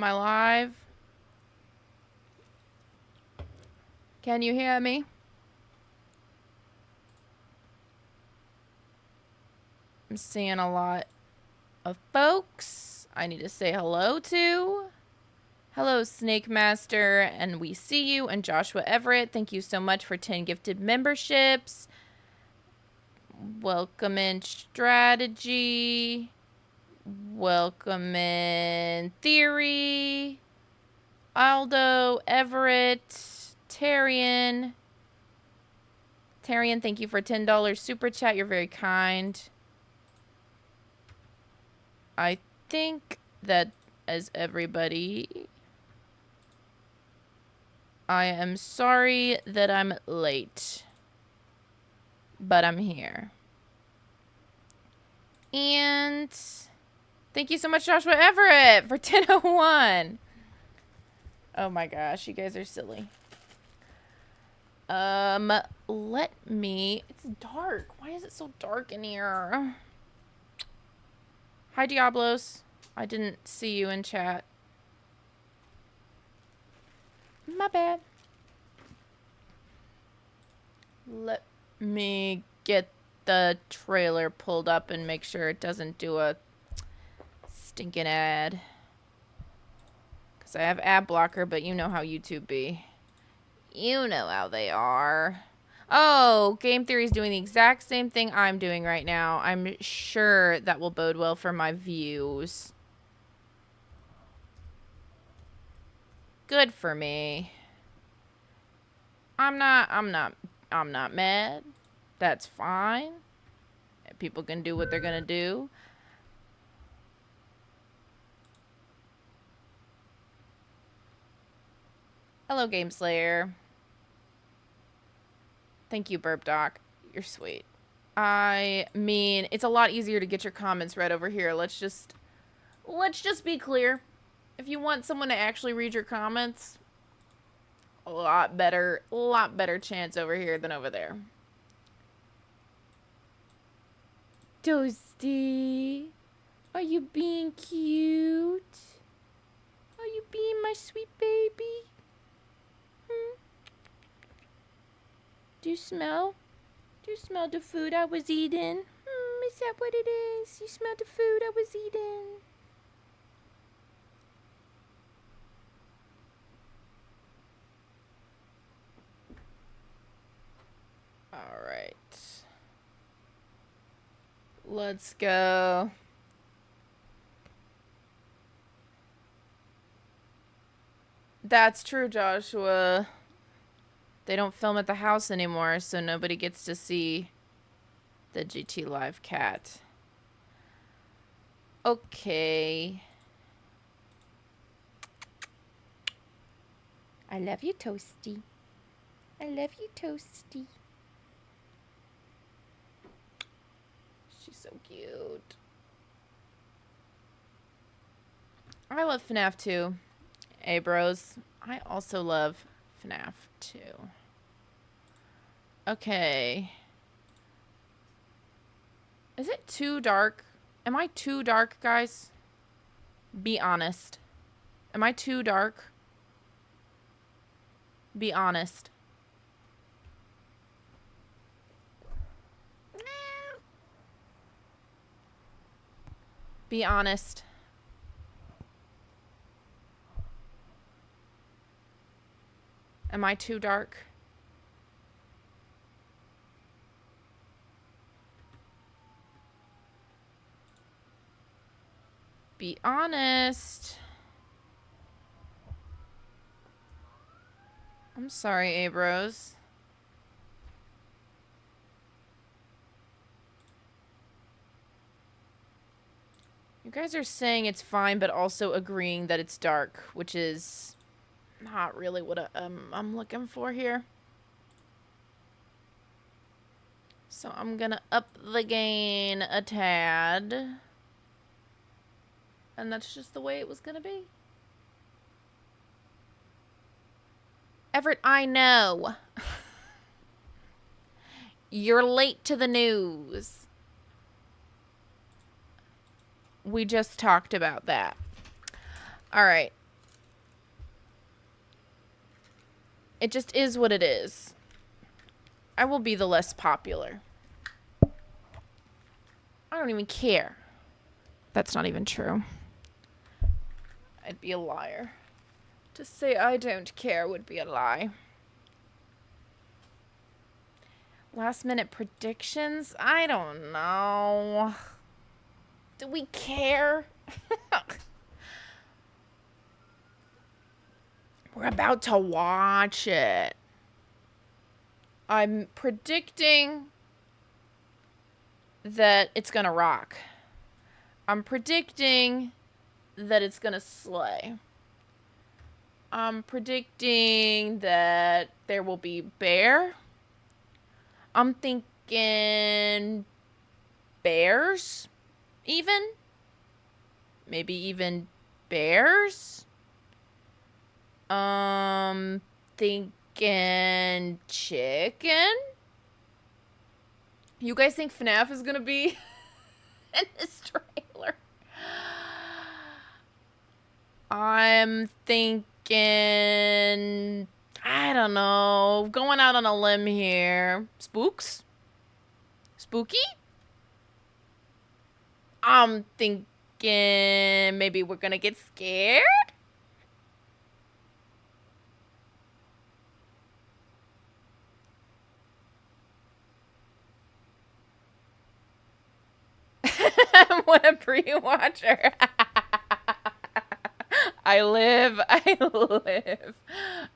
Am I live? Can you hear me? I'm seeing a lot of folks I need to say hello to. Hello, Snake Master, and we see you, and Joshua Everett. Thank you so much for 10 gifted memberships. Welcome in Strategy. Welcome in Theory. Aldo, Everett, Tarian. Tarian, thank you for $10 super chat. You're very kind. I think that as everybody, I am sorry that I'm late, but I'm here. And thank you so much, Joshua Everett, for 1001. Oh my gosh, you guys are silly. Let me... It's dark. Why is it so dark in here? Hi, Diablos. I didn't see you in chat. My bad. Let me get the trailer pulled up and make sure it doesn't do a stinking ad. Because I have ad blocker, but you know how YouTube be. You know how they are. Oh, Game Theory is doing the exact same thing I'm doing right now. I'm sure that will bode well for my views. Good for me. I'm not mad. That's fine. People can do what they're gonna do. Hello, Game Slayer. Thank you, Burp Doc. You're sweet. I mean, it's a lot easier to get your comments read over here. Let's just be clear. If you want someone to actually read your comments, a lot better chance over here than over there. Toasty, are you being cute? Are you being my sweet baby? Do you smell? Do you smell the food I was eating? Is that what it is? You smell the food I was eating? Alright. Let's go. That's true, Joshua. They don't film at the house anymore, so nobody gets to see the GT Live cat. Okay. I love you, Toasty. I love you, Toasty. She's so cute. I love FNAF 2. Hey, bros. I also love FNAF 2. Okay. Is it too dark? Am I too dark, guys? Be honest. Am I too dark? Be honest. Be honest. Am I too dark? Be honest. I'm sorry, Abros. You guys are saying it's fine, but also agreeing that it's dark, which is not really what I'm looking for here. So I'm gonna up the gain a tad. And that's just the way it was gonna be. Everett, I know. You're late to the news. We just talked about that. All right. It just is what it is. I will be the less popular. I don't even care. That's not even true. I'd be a liar. To say I don't care would be a lie. Last minute predictions? I don't know. Do we care? We're about to watch it. I'm predicting that it's gonna rock. I'm predicting that it's gonna slay. I'm predicting that there will be bear. I'm thinking bears, even. Maybe even bears. Thinking chicken. You guys think FNAF is gonna be in this trailer? I'm thinking, I don't know, going out on a limb here. Spooks? Spooky? I'm thinking maybe we're gonna get scared? What a pre-watcher. I live.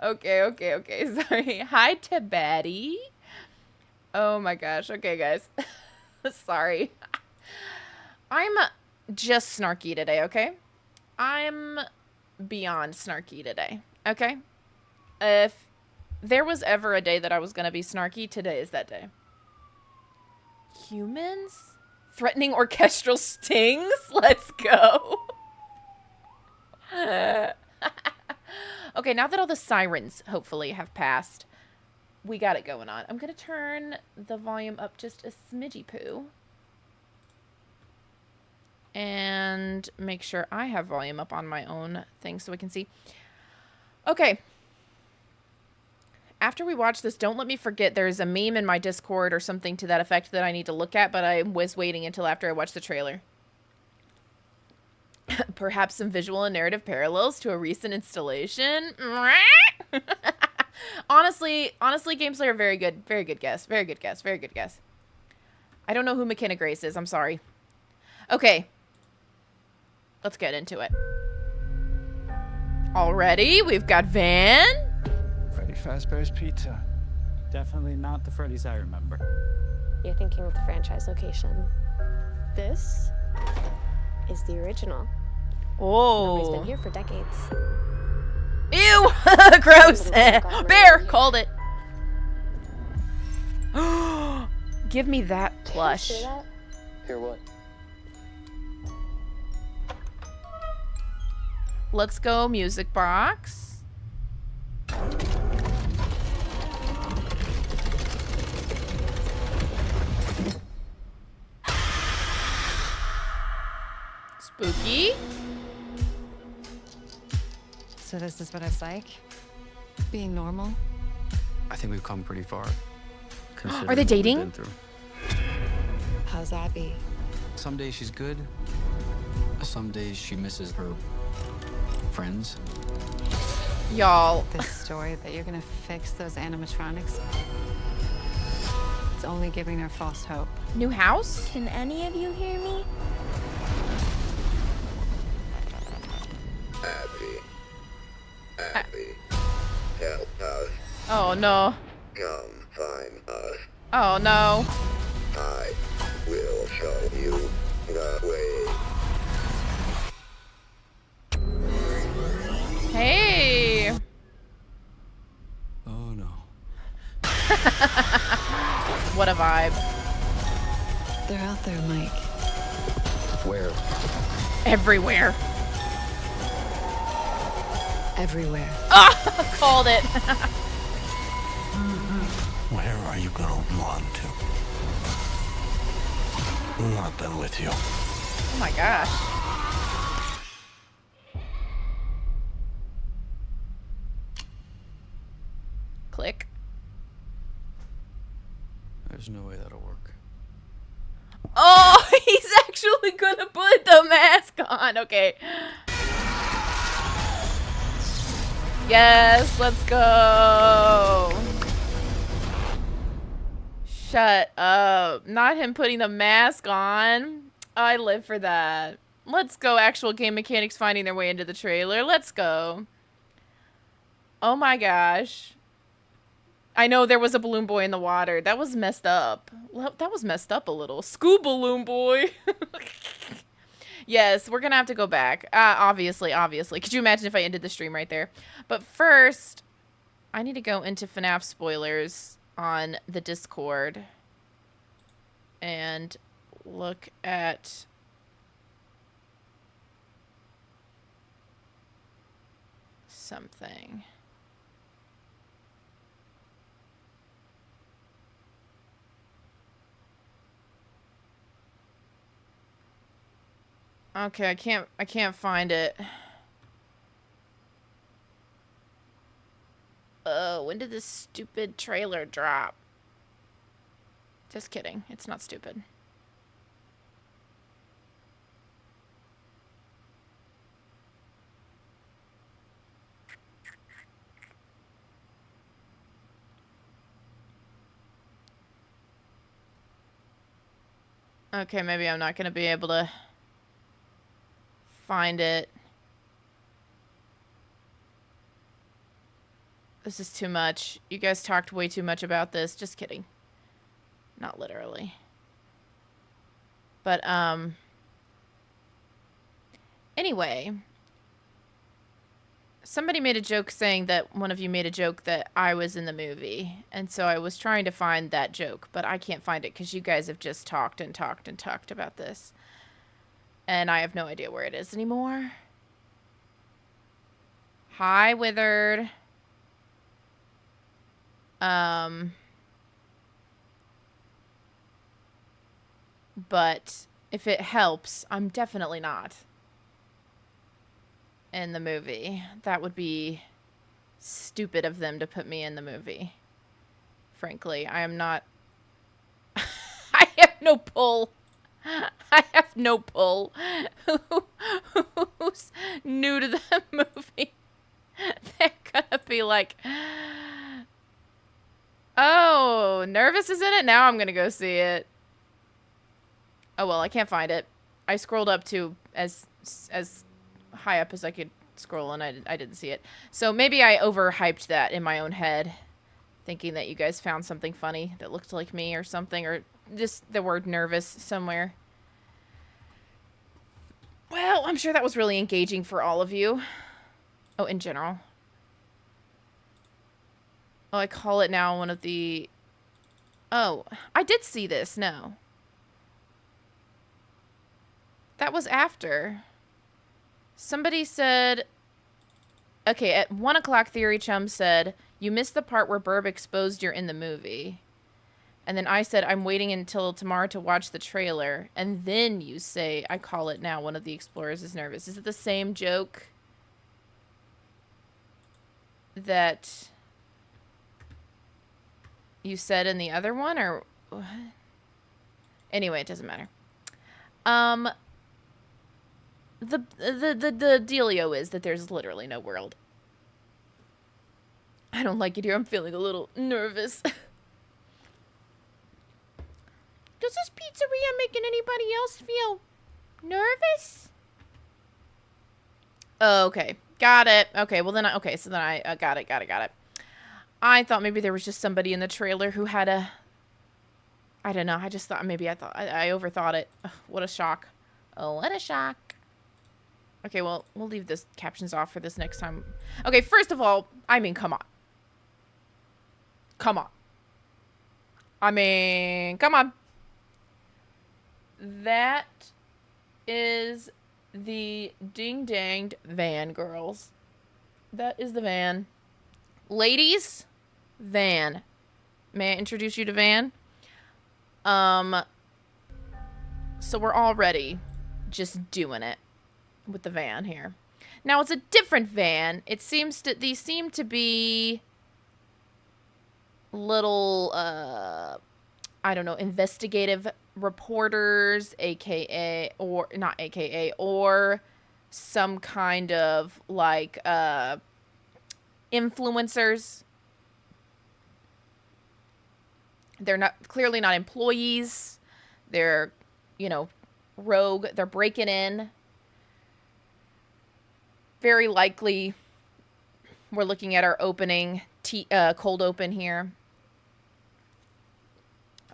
Okay. Sorry. Hi to Betty. Oh my gosh. Okay, guys. Sorry. I'm just snarky today, okay? I'm beyond snarky today, okay? If there was ever a day that I was gonna be snarky, today is that day. Humans? Threatening orchestral stings? Let's go. Okay, now that all the sirens hopefully have passed, we got it going on. I'm gonna turn the volume up just a smidgy poo. And make sure I have volume up on my own thing so we can see. Okay. After we watch this, don't let me forget there's a meme in my Discord or something to that effect that I need to look at, but I was waiting until after I watched the trailer. Perhaps some visual and narrative parallels to a recent installation. honestly, Game Slayer, very good. Very good guess. Very good guess. Very good guess. I don't know who McKenna Grace is. I'm sorry. Okay. Let's get into it. Already, we've got Van. Freddy Fazbear's Pizza. Definitely not the Freddy's I remember. You're thinking of the franchise location. This is the original. Oh. It's been here for decades. Ew! Gross! Bear! Called it. Give me that plush. Hear that? Hear what? Let's go, music box. Spooky. So this is what it's like? Being normal? I think we've come pretty far. Are they dating? How's Abby? Some days she's good. Some days she misses her friends. Y'all. This story that you're gonna fix those animatronics? It's only giving her false hope. New house? Can any of you hear me? Abby, help us. Oh no. Come find us. Oh no. I will show you the way. Hey. Oh no. What a vibe. They're out there, Mike. Where? Everywhere. Everywhere. Ah! Called it. Where are you gonna run to? Not done with you. Oh my gosh. There's no way that'll work. Oh, he's actually gonna put the mask on. Okay. Yes, let's go. Shut up. Not him putting the mask on. I live for that. Let's go. Actual game mechanics finding their way into the trailer. Let's go. Oh my gosh. I know there was a balloon boy in the water. That was messed up. Well, that was messed up a little. School balloon boy. Yes, we're gonna have to go back. Obviously. Could you imagine if I ended the stream right there? But first, I need to go into FNAF spoilers on the Discord and look at something. Okay, I can't find it. Oh, when did this stupid trailer drop? Just kidding. It's not stupid. Okay, maybe I'm not gonna be able to find it. This is too much. You guys talked way too much about this. Just kidding. Not literally. But, anyway. Somebody made a joke saying that one of you made a joke that I was in the movie. And so I was trying to find that joke, but I can't find it because you guys have just talked and talked and talked about this. And I have no idea where it is anymore. Hi, Withered. But if it helps, I'm definitely not in the movie. That would be stupid of them to put me in the movie. Frankly, I am not... I have no pull. I have no pull. Who's new to the movie? They're gonna be like, oh, Nervous is in it? Now I'm gonna go see it. Oh well, I can't find it. I scrolled up to as high up as I could scroll, and I didn't see it. So maybe I overhyped that in my own head, thinking that you guys found something funny that looked like me or something, or just the word Nervous somewhere. Well, I'm sure that was really engaging for all of you. Oh, in general. Oh, I call it now one of the... Oh, I did see this. No. That was after. Somebody said... Okay, at 1 o'clock, Theory Chum said, you missed the part where Burb exposed you're in the movie. And then I said, I'm waiting until tomorrow to watch the trailer. And then you say, I call it now, one of the explorers is nervous. Is it the same joke that you said in the other one? Or what? Anyway, it doesn't matter. The dealio is that there's literally no world. I don't like it here. I'm feeling a little nervous. Does this pizzeria making anybody else feel nervous? Okay. Got it. Okay, well then, okay, so then I got it. I thought maybe there was just somebody in the trailer who had a... I don't know. I just thought, maybe I overthought it. Ugh, what a shock. Oh, what a shock. Okay, well, we'll leave this captions off for this next time. Okay, first of all, I mean, come on. Come on. I mean, come on. That is the ding-danged van, girls. That is the van. Ladies, Van. May I introduce you to Van? So we're already just doing it with the van here. Now, it's a different van. It seems to... These seem to be... little, I don't know, investigative reporters, aka, or not aka, or some kind of like influencers. They're not clearly not employees. They're, you know, rogue. They're breaking in. Very likely we're looking at our opening cold open here.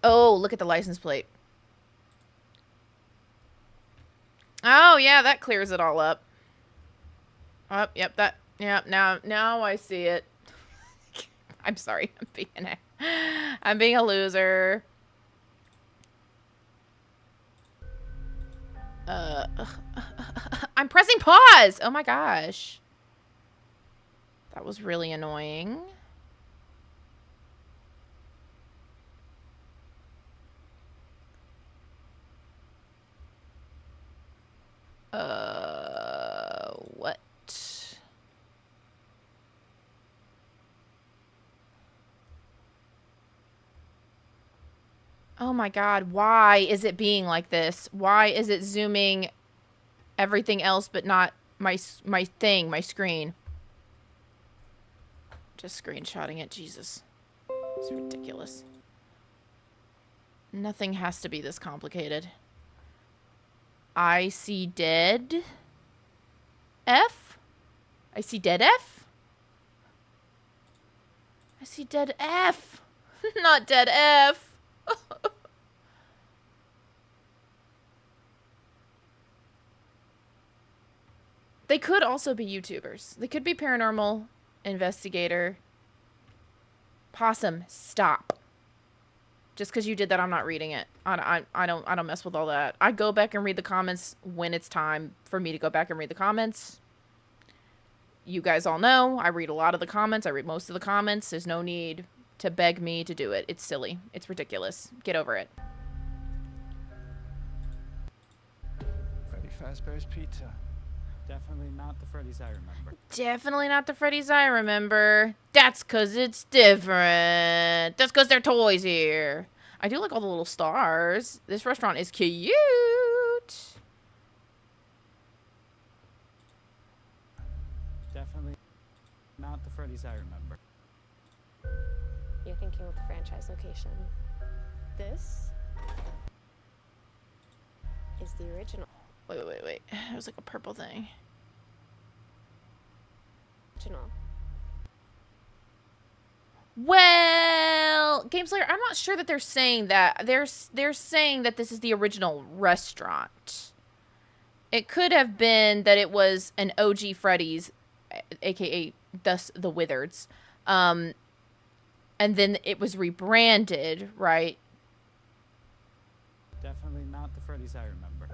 Oh, look at the license plate. Oh, yeah, that clears it all up. Oh, yep, now I see it. I'm sorry. I'm being a loser. I'm pressing pause. Oh my gosh. That was really annoying. What? Oh my god, why is it being like this? Why is it zooming everything else but not my screen? Just screenshotting it, Jesus. It's ridiculous. Nothing has to be this complicated. I see dead F? I see dead F? I see dead F. Not dead F. They could also be YouTubers. They could be paranormal investigator. Possum, stop. Just because you did that, I'm not reading it. I don't mess with all that. I go back and read the comments when it's time for me to go back and read the comments. You guys all know I read a lot of the comments. I read most of the comments. There's no need to beg me to do it. It's silly. It's ridiculous. Get over it. Freddy Fazbear's Pizza. Definitely not the Freddy's I remember. Definitely not the Freddy's I remember. That's because it's different. That's because they're toys here. I do like all the little stars. This restaurant is cute. Definitely not the Freddy's I remember. You're thinking of the franchise location. This is the original. Wait. It was like a purple thing. Well, Game Slayer, I'm not sure that they're saying that. They're saying that this is the original restaurant. It could have been that it was an OG Freddy's, aka thus the Wizards, and then it was rebranded, right? Definitely not the Freddy's I remember.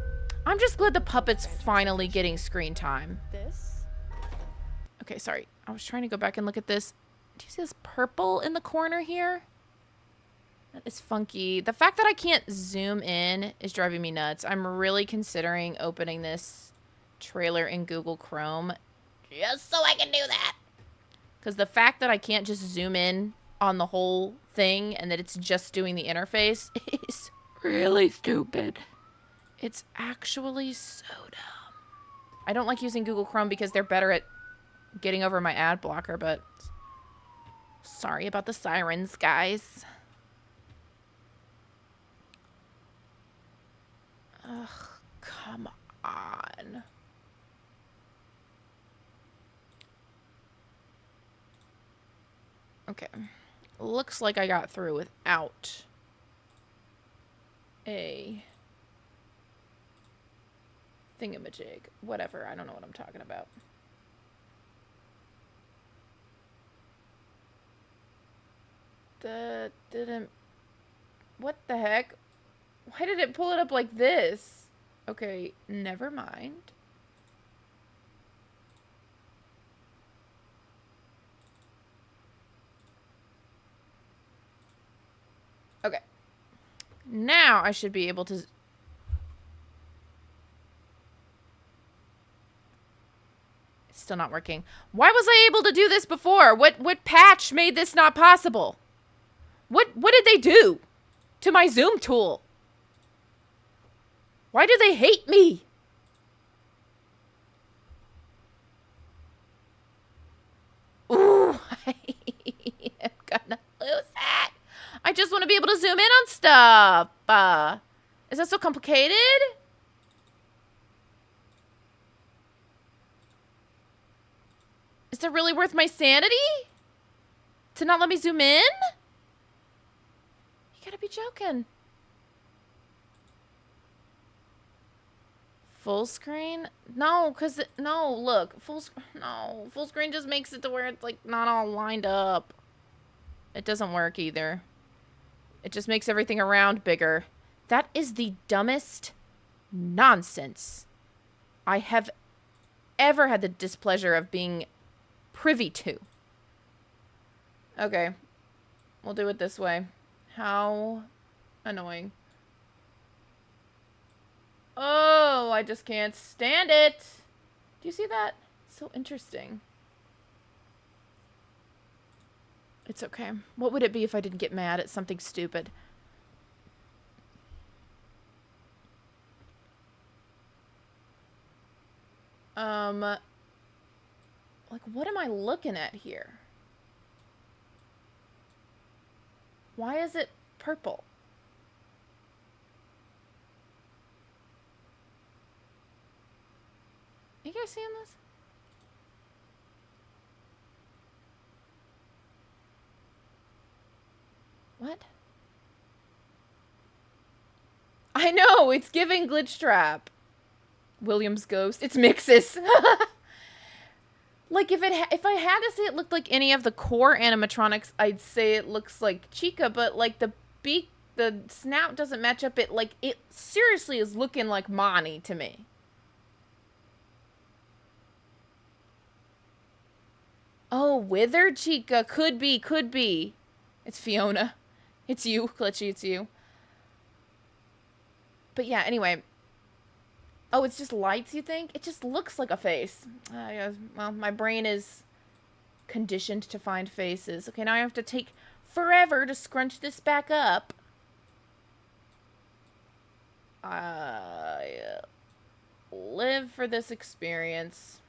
I'm just glad the puppet's finally getting screen time. This? Okay, sorry. I was trying to go back and look at this. Do you see this purple in the corner here? That is funky. The fact that I can't zoom in is driving me nuts. I'm really considering opening this trailer in Google Chrome just so I can do that. Because the fact that I can't just zoom in on the whole thing and that it's just doing the interface is really stupid. It's actually so dumb. I don't like using Google Chrome because they're better at getting over my ad blocker, but sorry about the sirens, guys. Ugh, come on. Okay. Looks like I got through without a thingamajig. Whatever. I don't know what I'm talking about. Didn't... What the heck? Why did it pull it up like this? Okay, never mind. Okay. Now I should be able to... It's still not working. Why was I able to do this before? What patch made this not possible? What did they do? to my zoom tool? Why do they hate me? Ooh, I'm gonna lose it. I just want to be able to zoom in on stuff. Is that so complicated? Is it really worth my sanity? To not let me zoom in? You gotta be joking. Full screen? No, cause no, look, full screen just makes it to where it's like not all lined up. It doesn't work either. It just makes everything around bigger. That is the dumbest nonsense I have ever had the displeasure of being privy to. Okay, we'll do it this way. How annoying. Oh, I just can't stand it. Do you see that? So interesting. It's okay. What would it be if I didn't get mad at something stupid? Like, what am I looking at here? Why is it purple? You guys seeing this? What? I know, it's giving glitch trap. William's ghost. It's Mixus. Like, if I had to say it looked like any of the core animatronics, I'd say it looks like Chica, but like the beak, the snout doesn't match up. It seriously is looking like Monty to me. Oh, withered Chica. Could be. It's Fiona. It's you, Glitchy, it's you. But yeah, anyway. Oh, it's just lights, you think? It just looks like a face. Well, my brain is conditioned to find faces. Okay, now I have to take forever to scrunch this back up. I live for this experience.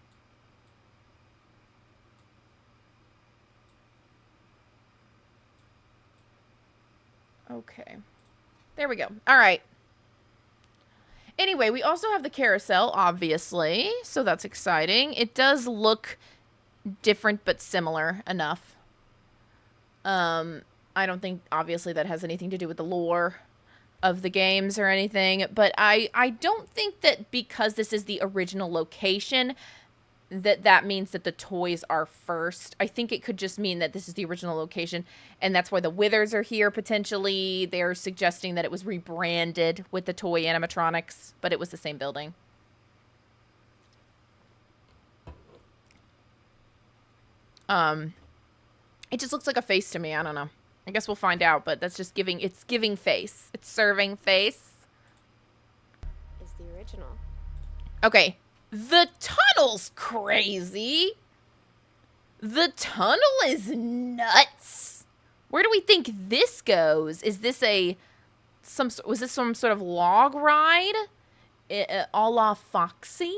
Okay. There we go. All right. Anyway, we also have the carousel, obviously, so that's exciting. It does look different but similar enough. I don't think, obviously, that has anything to do with the lore of the games or anything, but I don't think that because this is the original location that means that the toys are first. I think it could just mean that this is the original location, and that's why the Withers are here, potentially. They're suggesting that it was rebranded with the toy animatronics, but it was the same building. It just looks like a face to me. I don't know. I guess we'll find out, but that's just giving, it's giving face. It's serving face. Is the original. Okay. The tunnel's crazy. The tunnel is nuts. Where do we think this goes? Is this was this some sort of log ride? A la Foxy?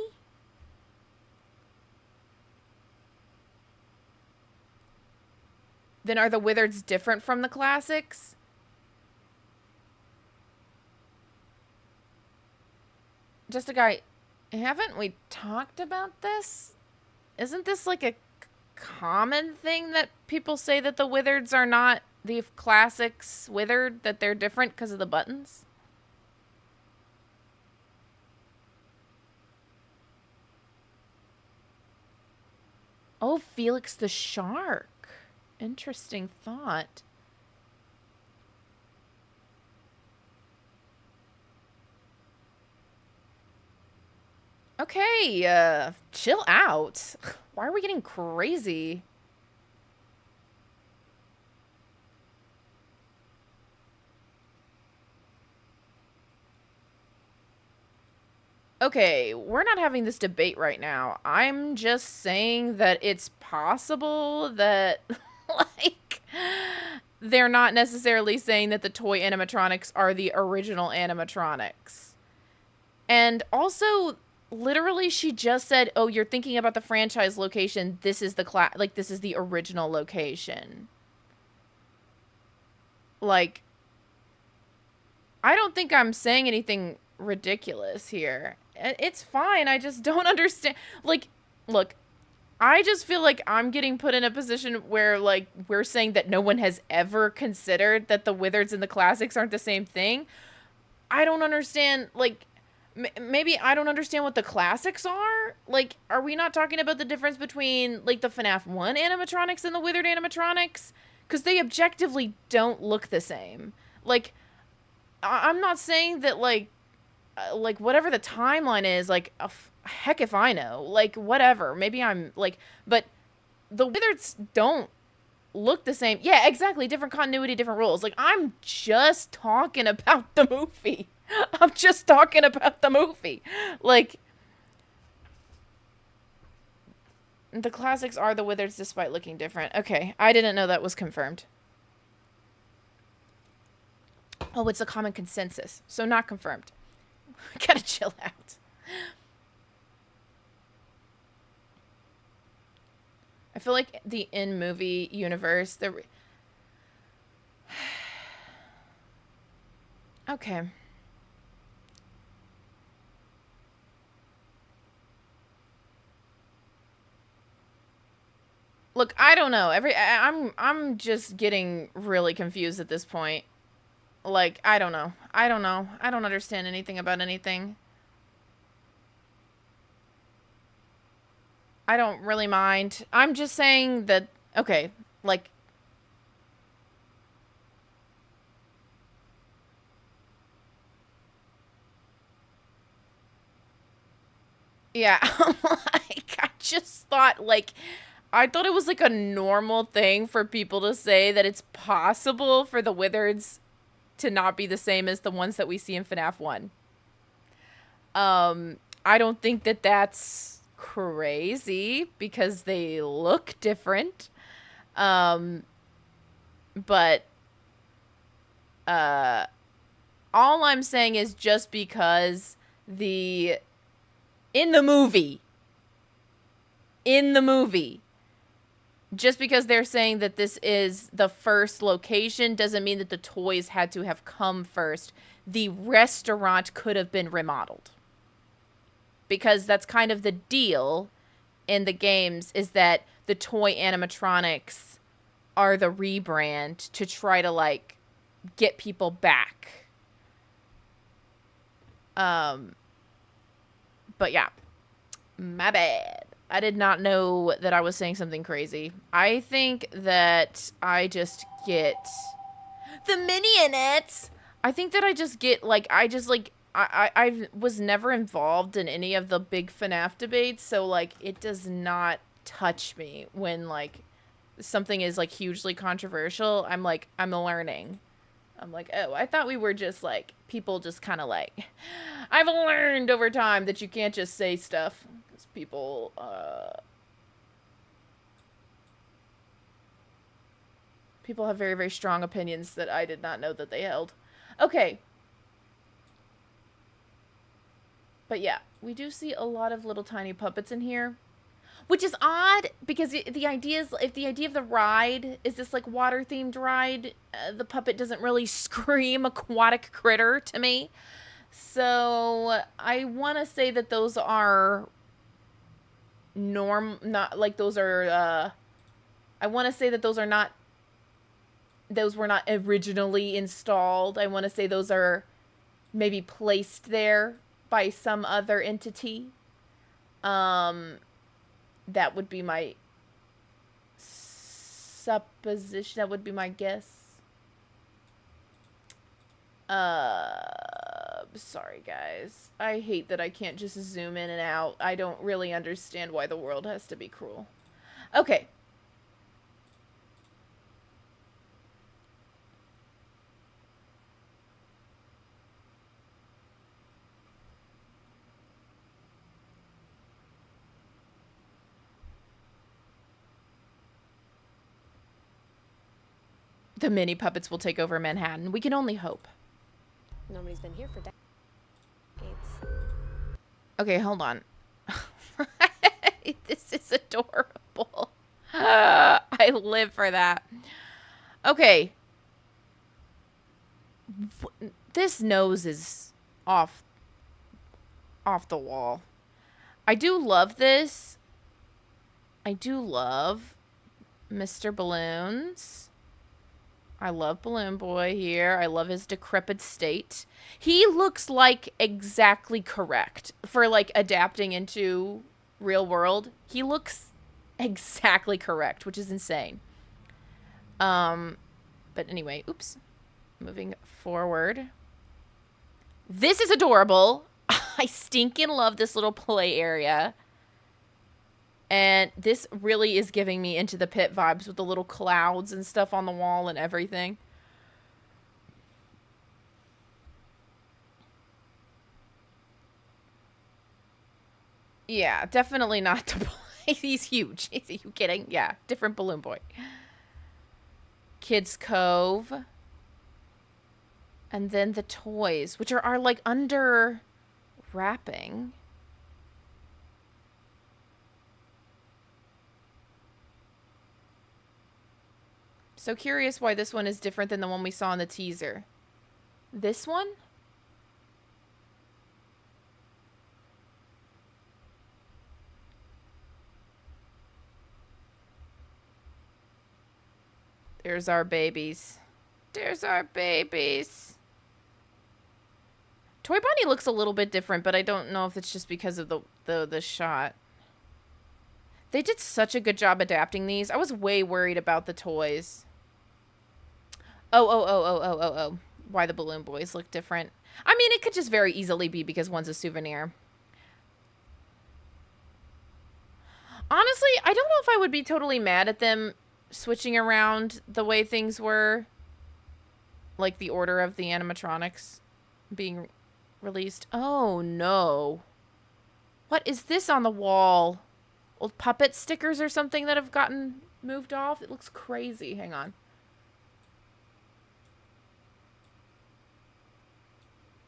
Then are the Wizards different from the classics? Just a guy... Haven't we talked about this? Isn't this like a common thing that people say that the Wizards are not the classics withered, that they're different because of the buttons? Oh, Felix the Shark. Interesting thought. Okay, chill out. Why are we getting crazy? Okay, we're not having this debate right now. I'm just saying that it's possible that, like, they're not necessarily saying that the toy animatronics are the original animatronics. And also, literally, she just said, "Oh, you're thinking about the franchise location. This is the this is the original location." Like, I don't think I'm saying anything ridiculous here. It's fine. I just don't understand. Like, look, I just feel like I'm getting put in a position where, like, we're saying that no one has ever considered that the Wizards and the classics aren't the same thing. I don't understand, like, maybe I don't understand what the classics are. Like, are we not talking about the difference between, like, the FNAF 1 animatronics and the Withered animatronics? Because they objectively don't look the same. Like, I'm not saying that, like, whatever the timeline is, like, heck if I know. Like, whatever. Maybe I'm, like, but the Wizards don't look the same. Yeah, exactly. Different continuity, different rules. Like, I'm just talking about the movie. I'm just talking about the movie. Like, the classics are the Wizards despite looking different. Okay, I didn't know that was confirmed. Oh, it's a common consensus, so not confirmed. Gotta chill out. I feel like the in-movie universe, okay. Look, I don't know. I'm just getting really confused at this point. Like, I don't know. I don't know. I don't understand anything about anything. I don't really mind. I'm just saying that, okay, like, yeah, like, I just thought, like, I thought it was, like, a normal thing for people to say that it's possible for the Wizards to not be the same as the ones that we see in FNAF 1. I don't think that that's crazy because they look different. But all I'm saying is just because in the movie, just because they're saying that this is the first location doesn't mean that the toys had to have come first. The restaurant could have been remodeled. Because that's kind of the deal in the games, is that the toy animatronics are the rebrand to try to, like, get people back. But yeah. My bad. I did not know that I was saying something crazy. I think that I just get the minionettes. I think that I just get, like, I was never involved in any of the big FNAF debates, so, like, it does not touch me when, like, something is, like, hugely controversial. I'm like, I'm learning. I'm like, oh, I thought we were just, like, people just kind of, like, I've learned over time that you can't just say stuff. Because people, people have very, very strong opinions that I did not know that they held. Okay. But yeah, we do see a lot of little tiny puppets in here, which is odd because the idea is, if the idea of the ride is this, like, water themed ride, the puppet doesn't really scream aquatic critter to me. So I want to say that those are not like those are, I want to say that those were not originally installed. I want to say those are maybe placed there by some other entity. That would be my supposition. That would be my guess. Sorry, guys. I hate that I can't just zoom in and out. I don't really understand why the world has to be cruel. Okay. the mini puppets will take over Manhattan. We can only hope. Nobody's been here for decades. Okay, hold on. This is adorable. I live for that. Okay. This nose is off the wall. I do love this. I do love Mr. Balloons. I love Balloon Boy here. I love his decrepit state. He looks like exactly correct for like adapting into real world. He looks exactly correct, which is insane. But anyway, oops. Moving forward. This is adorable. I stinking love this little play area. And this really is giving me Into the Pit vibes with the little clouds and stuff on the wall and everything. Yeah, definitely not the boy. He's huge. Are you kidding? Yeah, different Balloon Boy. Kids Cove. And then the toys, which are like under wrapping. So curious why this one is different than the one we saw in the teaser. This one? There's our babies. There's our babies. Toy Bonnie looks a little bit different, but I don't know if it's just because of the shot. They did such a good job adapting these. I was way worried about the toys. Oh. Why the Balloon Boys look different. I mean, it could just very easily be because one's a souvenir. Honestly, I don't know if I would be totally mad at them switching around the way things were. Like the order of the animatronics being released. Oh, no. What is this on the wall? Old puppet stickers or something that have gotten moved off? It looks crazy. Hang on.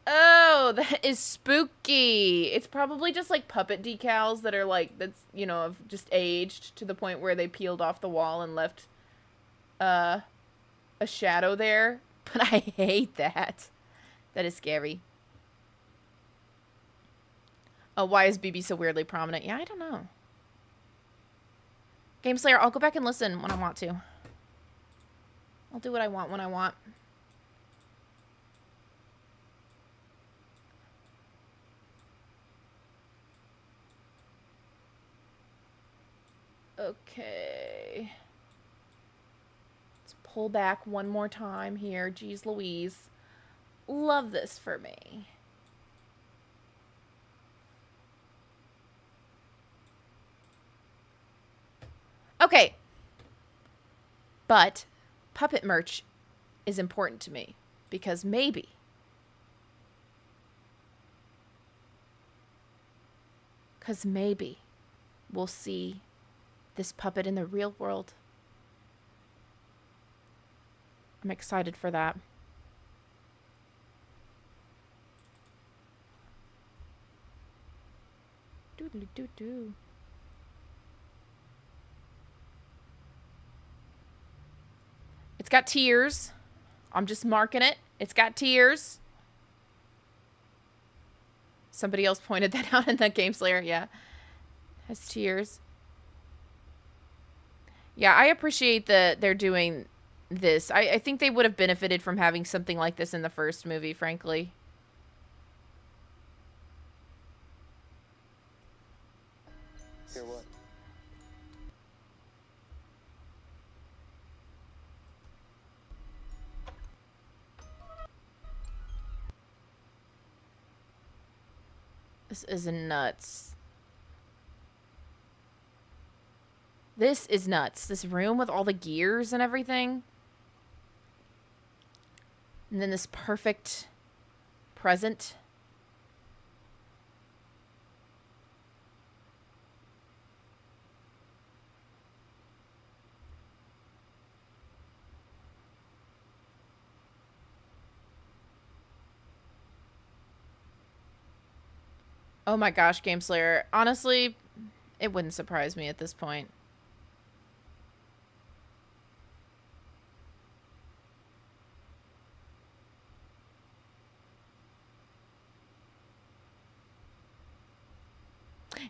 Oh, that is spooky. It's probably just like puppet decals that are like, that's, you know, have just aged to the point where they peeled off the wall and left a shadow there. But I hate that. That is scary. Oh, why is BB so weirdly prominent? Yeah, I don't know. Game Slayer, I'll go back and listen when I want to. I'll do what I want when I want. Okay. Let's pull back one more time here. Jeez Louise. Love this for me. Okay. But puppet merch is important to me because maybe we'll see this puppet in the real world. I'm excited for that. Doodly-doo-doo. It's got tears. I'm just marking it. It's got tears. Somebody else pointed that out in the Game Slayer. Yeah. Has tears. Yeah, I appreciate that they're doing this. I think they would have benefited from having something like this in the first movie, frankly. Hear what? This is nuts. This is nuts. This room with all the gears and everything. And then this perfect present. Oh my gosh, Game Slayer. Honestly, it wouldn't surprise me at this point.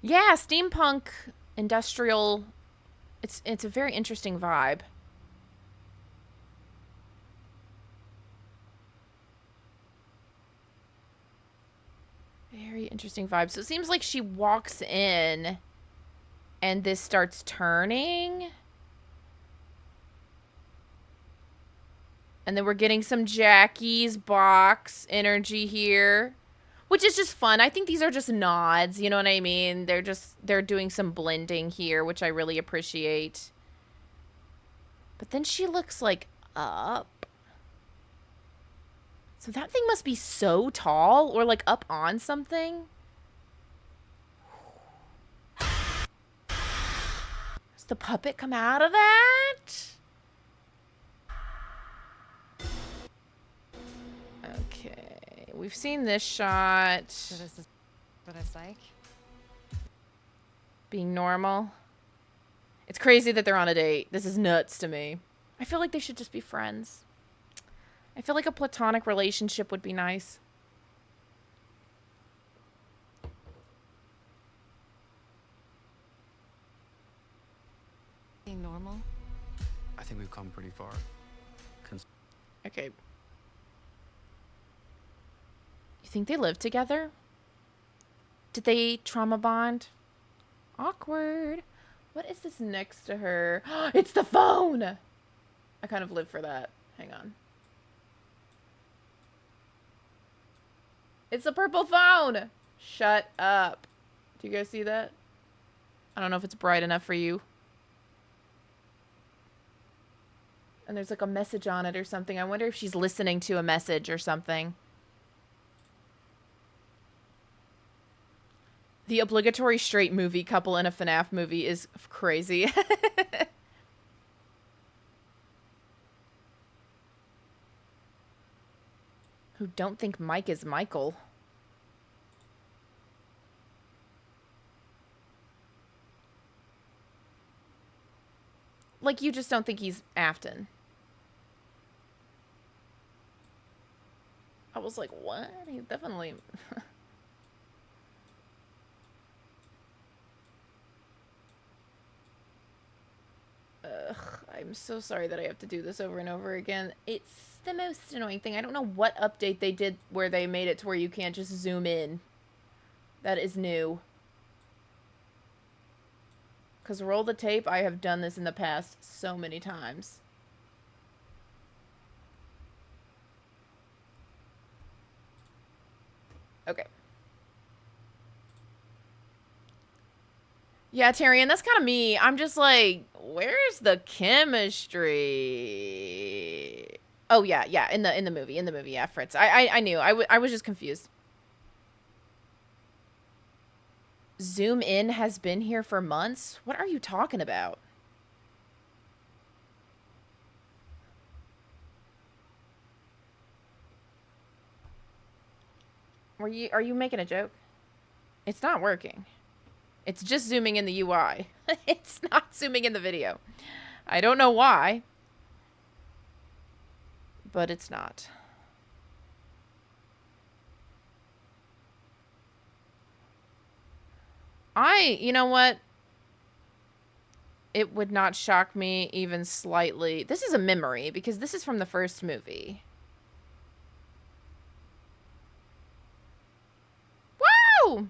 Yeah, steampunk, industrial. It's a very interesting vibe. Very interesting vibe. So it seems like she walks in and this starts turning. And then we're getting some Jackie's box energy here, which is just fun. I think these are just nods, you know what I mean? They're doing some blending here, which I really appreciate. But then she looks like up. So that thing must be so tall or like up on something. Does the puppet come out of that? Okay, we've seen this shot. So this is what it's like? Being normal. It's crazy that they're on a date. This is nuts to me. I feel like they should just be friends. I feel like a platonic relationship would be nice. Being normal? I think we've come pretty far. Okay. You think they live together? Did they trauma bond? Awkward. What is this next to her? It's the phone! I kind of live for that. Hang on. It's a purple phone! Shut up. Do you guys see that? I don't know if it's bright enough for you. And there's like a message on it or something. I wonder if she's listening to a message or something. The obligatory straight movie couple in a FNAF movie is crazy. Who don't think Mike is Michael. Like, you just don't think he's Afton. I was like, what? He definitely... Ugh, I'm so sorry that I have to do this over and over again. It's the most annoying thing. I don't know what update they did where they made it to where you can't just zoom in. That is new. Because roll the tape, I have done this in the past so many times. Okay. Yeah, Tyrion, that's kind of me. I'm just like, where's the chemistry? Oh yeah, yeah, in the movie, yeah, Fritz. I knew. I was just confused. Zoom in has been here for months? What are you talking about? Are you making a joke? It's not working. It's just zooming in the UI. It's not zooming in the video. I don't know why, but it's not. You know what? It would not shock me even slightly. This is a memory because this is from the first movie. Woo!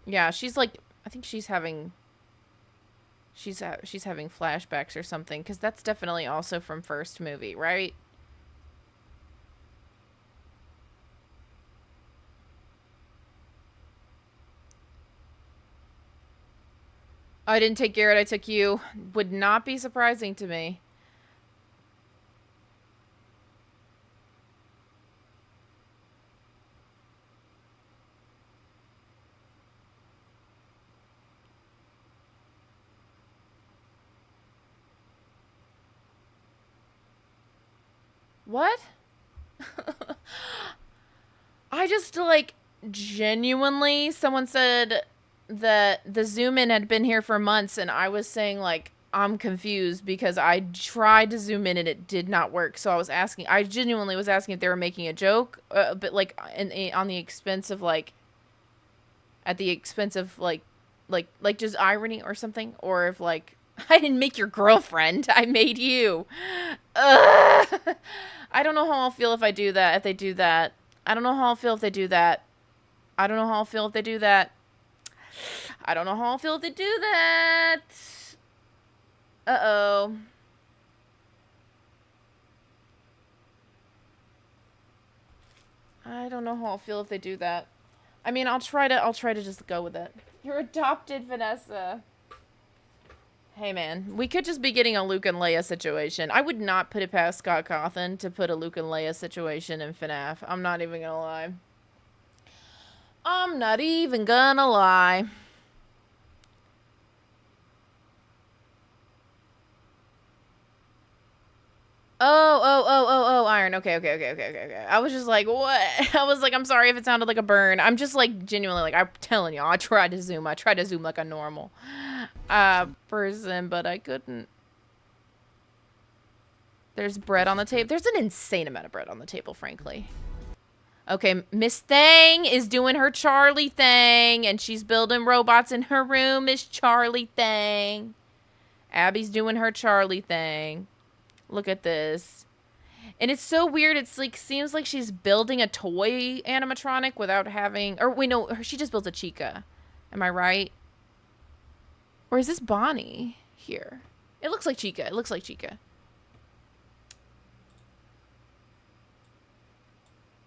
Yeah, she's like, I think she's having flashbacks or something because that's definitely also from first movie, right? I didn't take Garrett, I took you. Would not be surprising to me. What? I just, like, genuinely, someone said that the zoom in had been here for months, and I was saying, like, I'm confused because I tried to zoom in and it did not work. So I genuinely was asking if they were making a joke, but like on the expense of like, at the expense of like just irony or something, or if like, I didn't make your girlfriend, I made you. Ugh. I don't know how I'll feel if I do that, if they do that. I don't know how I'll feel if they do that. I don't know how I'll feel if they do that. I don't know how I'll feel if they do that. Uh-oh. I don't know how I'll feel if they do that. I mean, I'll try to just go with it. You're adopted, Vanessa. Hey, man. We could just be getting a Luke and Leia situation. I would not put it past Scott Cawthon to put a Luke and Leia situation in FNAF. I'm not even gonna lie. I'm not even gonna lie. Oh, Iron. Okay. I was just like, what? I was like, I'm sorry if it sounded like a burn. I'm just like, genuinely, like, I'm telling you, I tried to zoom like a normal person, but I couldn't. There's bread on the table. There's an insane amount of bread on the table, frankly. Okay, Miss Thang is doing her Charlie thing, and she's building robots in her room. Miss Charlie thing. Abby's doing her Charlie thing. Look at this. And it's so weird. It's like, seems like she's building a toy animatronic without having, or wait, no, she just builds a Chica. Am I right? Or is this Bonnie here? It looks like Chica. It looks like Chica.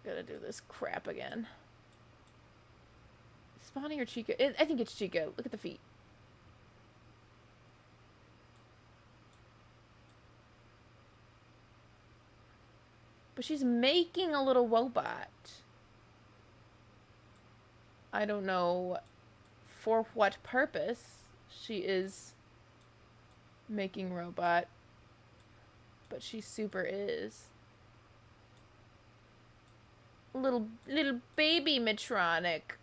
Gotta do this crap again. Is Bonnie or Chica? I think it's Chica. Look at the feet. But she's making a little robot. I don't know for what purpose she is making robot. But she super is. Little baby matronic.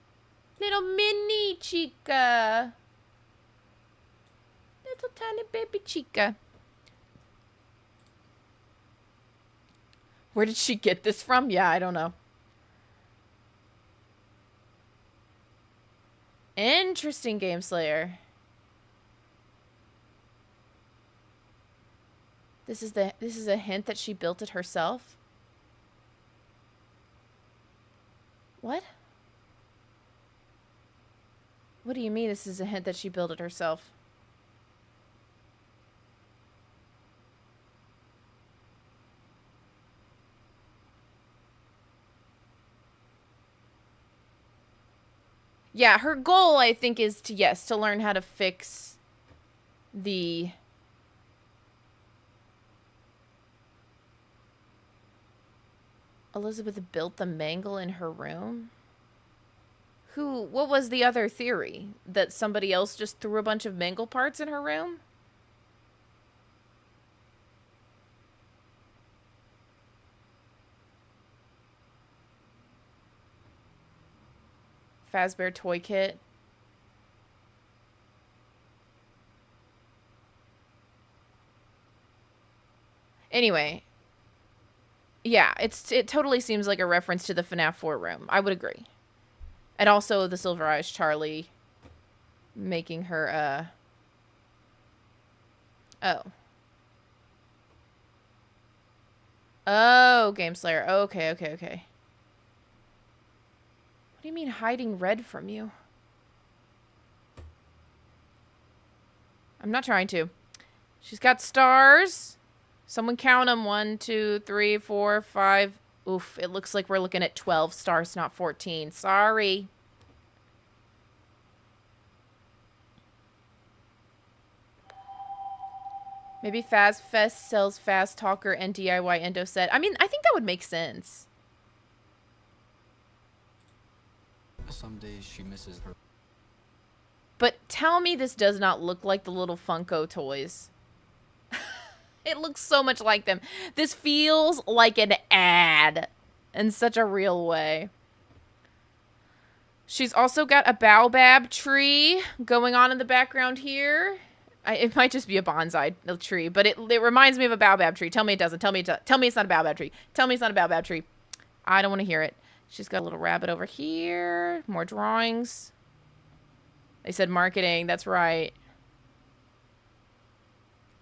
Little mini Chica. Little tiny baby Chica. Where did she get this from? Yeah, I don't know. Interesting, Game Slayer. This is a hint that she built it herself? What? What do you mean this is a hint that she built it herself? Yeah, her goal, I think, is to, yes, to learn how to fix the... Elizabeth built the mangle in her room? What was the other theory? That somebody else just threw a bunch of mangle parts in her room? Fazbear toy kit. Anyway. Yeah, it totally seems like a reference to the FNAF 4 room. I would agree. And also the Silver Eyes Charlie making her, Oh. Oh, Game Slayer. Okay. What do you mean hiding red from you? I'm not trying to. She's got stars. Someone count them. 1, 2, 3, 4, 5. Oof, it looks like we're looking at 12 stars, not 14. Sorry. Maybe FazFest sells Fast Talker and DIY Endo set. I mean, I think that would make sense. Some days she misses her. But tell me this does not look like the little Funko toys. It looks so much like them. This feels like an ad in such a real way. She's also got a baobab tree going on in the background here. It might just be a bonsai tree, but it reminds me of a baobab tree. Tell me it doesn't. Tell me it's not a baobab tree. Tell me it's not a baobab tree. I don't want to hear it. She's got a little rabbit over here. More drawings. They said marketing. That's right.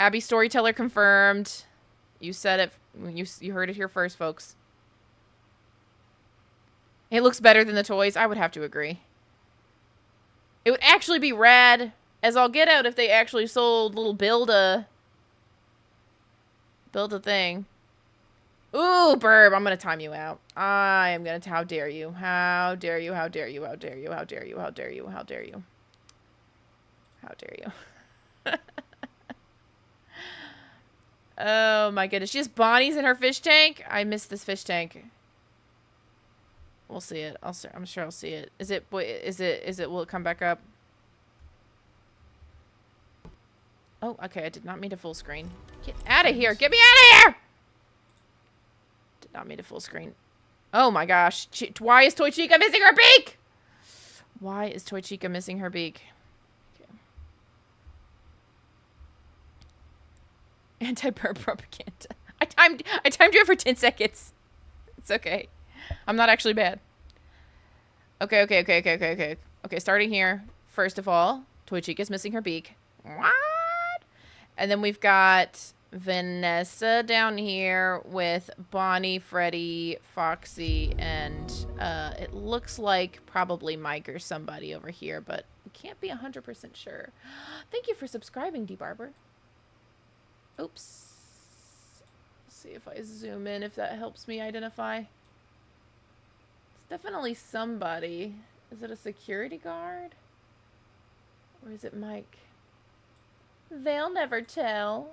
Abby storyteller confirmed. You said it. You heard it here first, folks. It looks better than the toys. I would have to agree. It would actually be rad as all get out if they actually sold little build a thing. Ooh, Burb, I'm going to time you out. I am going to, how dare you? How dare you? How dare you? How dare you? How dare you? How dare you? How dare you? How dare you? Oh my goodness. She has Bonnie's in her fish tank. I missed this fish tank. We'll see it. I'm sure I'll see it. Is it, will it come back up? Oh, okay. I did not mean to full screen. Get out of here. Get me out of here! Did not mean to full screen. Oh my gosh. Why is Toy Chica missing her beak? Why is Toy Chica missing her beak? Okay. Anti-burp propaganda. I timed you for 10 seconds. It's okay. I'm not actually bad. Okay, starting here. First of all, Toy Chica's missing her beak. What? And then we've got Vanessa down here with Bonnie, Freddy, Foxy, and it looks like probably Mike or somebody over here, but we can't be 100% sure. Thank you for subscribing, D Barber. Oops. Let's see if I zoom in, if that helps me identify. Definitely somebody. Is it a security guard? Or is it Mike? They'll never tell.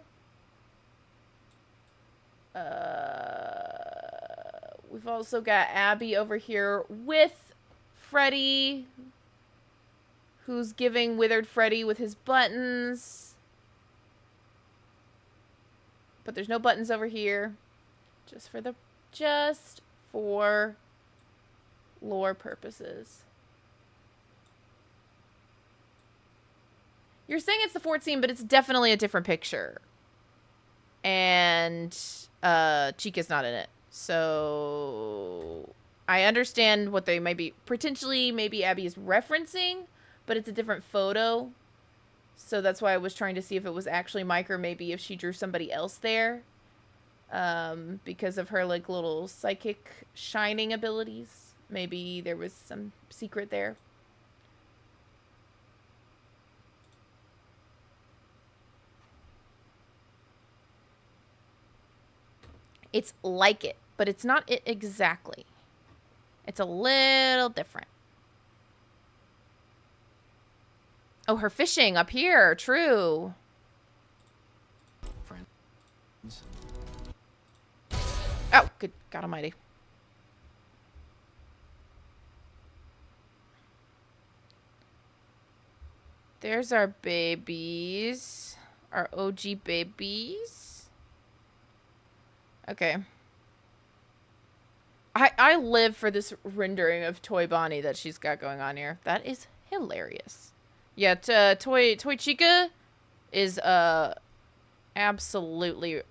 We've also got Abby over here with Freddy, who's giving Withered Freddy with his buttons. But there's no buttons over here. Just for lore purposes. You're saying it's the fort scene, but it's definitely a different picture. And Chica's not in it. So I understand what they might be potentially, maybe Abby is referencing, but it's a different photo. So that's why I was trying to see if it was actually Mike, or maybe if she drew somebody else there. Because of her like little psychic shining abilities. Maybe there was some secret there. It's like it, but it's not it exactly. It's a little different. Oh, her fishing up here. True. Friends. Oh, good God almighty. There's our babies. Our OG babies. Okay. I live for this rendering of Toy Bonnie that she's got going on here. That is hilarious. Yeah, Toy Chica is absolutely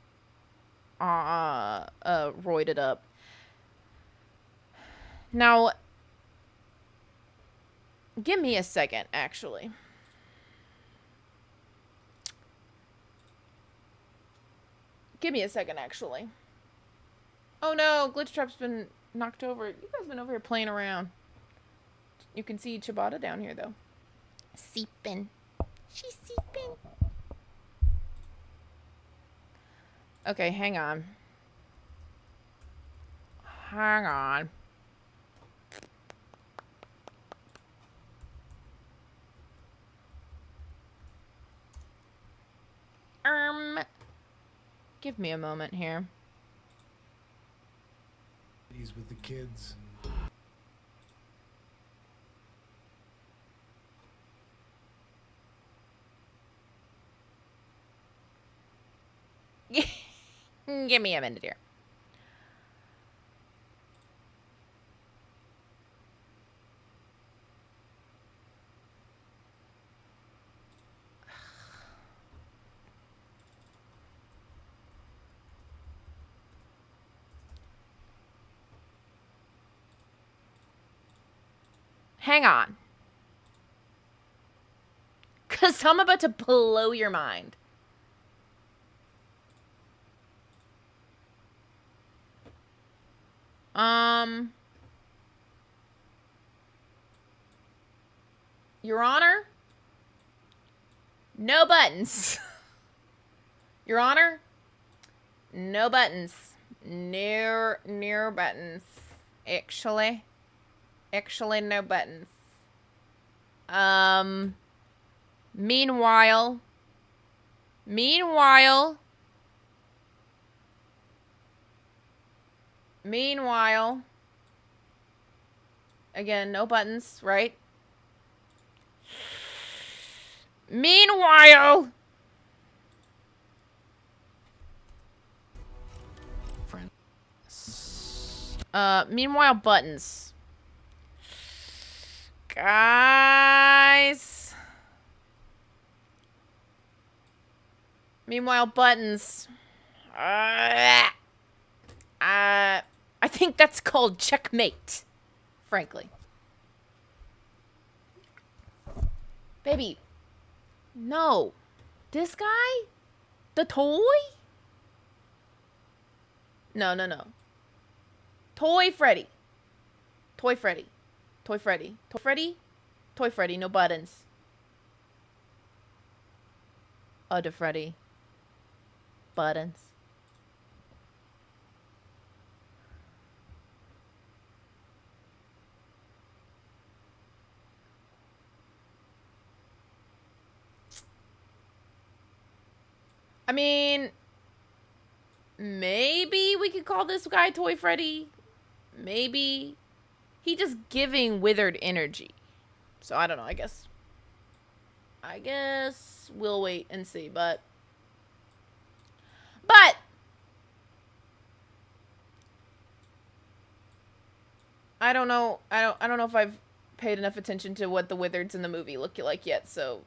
roided up. Now, give me a second, actually. Give me a second, actually. Oh no, Glitch Trap's been knocked over. You guys been over here playing around. You can see Ciabatta down here, though. Seeping. She's seeping. Okay, hang on. Hang on. Give me a moment here. He's with the kids. Give me a minute here. Hang on. Because I'm about to blow your mind. Your Honor? No buttons. Your Honor? No buttons. Near buttons. Actually, no buttons. Meanwhile, again, no buttons, right? Meanwhile, Friend. meanwhile, buttons. Guys. Meanwhile, buttons. I think that's called checkmate, frankly. Baby. No. This guy? The toy? No. Toy Freddy. Toy Freddy. Toy Freddy. Toy Freddy? Toy Freddy, no buttons. Other Freddy. Buttons. I mean, maybe we could call this guy Toy Freddy. Maybe. He just giving withered energy. So I don't know, I guess we'll wait and see, but I don't know. I don't know if I've paid enough attention to what the wizards in the movie look like yet, so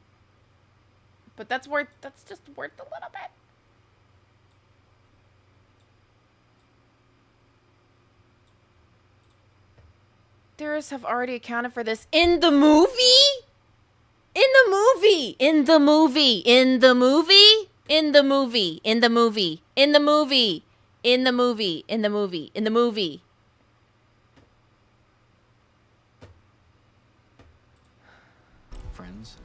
but that's just worth a little bit. Theorists have already accounted for this in the movie? In the movie! In the movie! In the movie! In the movie! In the movie! In the movie! In the movie! In the movie! In the movie! Friends.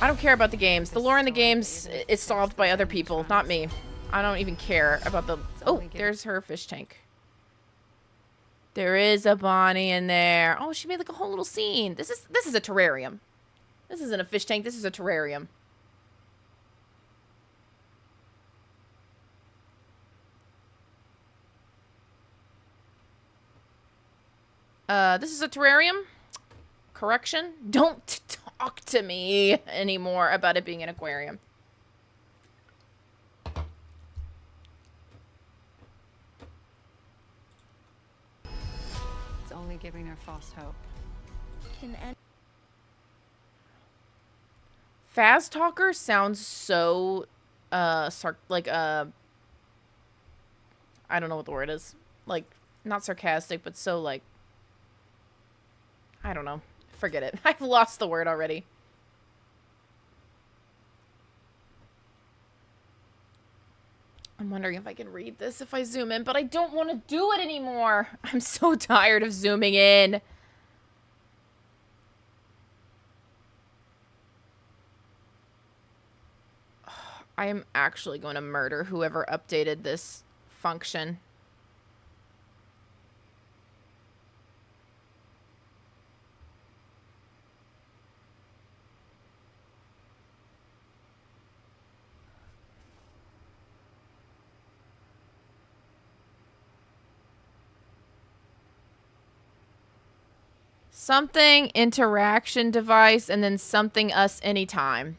I don't care about the games. The lore in the games is solved by other people, not me. I don't even care about the... Oh, there's her fish tank. There is a Bonnie in there. Oh, she made like a whole little scene. This is a terrarium. This isn't a fish tank. This is a terrarium. This is a terrarium. Correction. Don't talk to me anymore about it being an aquarium. It's only giving her false hope. Fast Talker sounds so, I don't know what the word is. Like, not sarcastic, but so, like, I don't know. Forget it. I've lost the word already. I'm wondering if I can read this if I zoom in, but I don't want to do it anymore. I'm so tired of zooming in. I am actually going to murder whoever updated this function. Something interaction device and then something us anytime.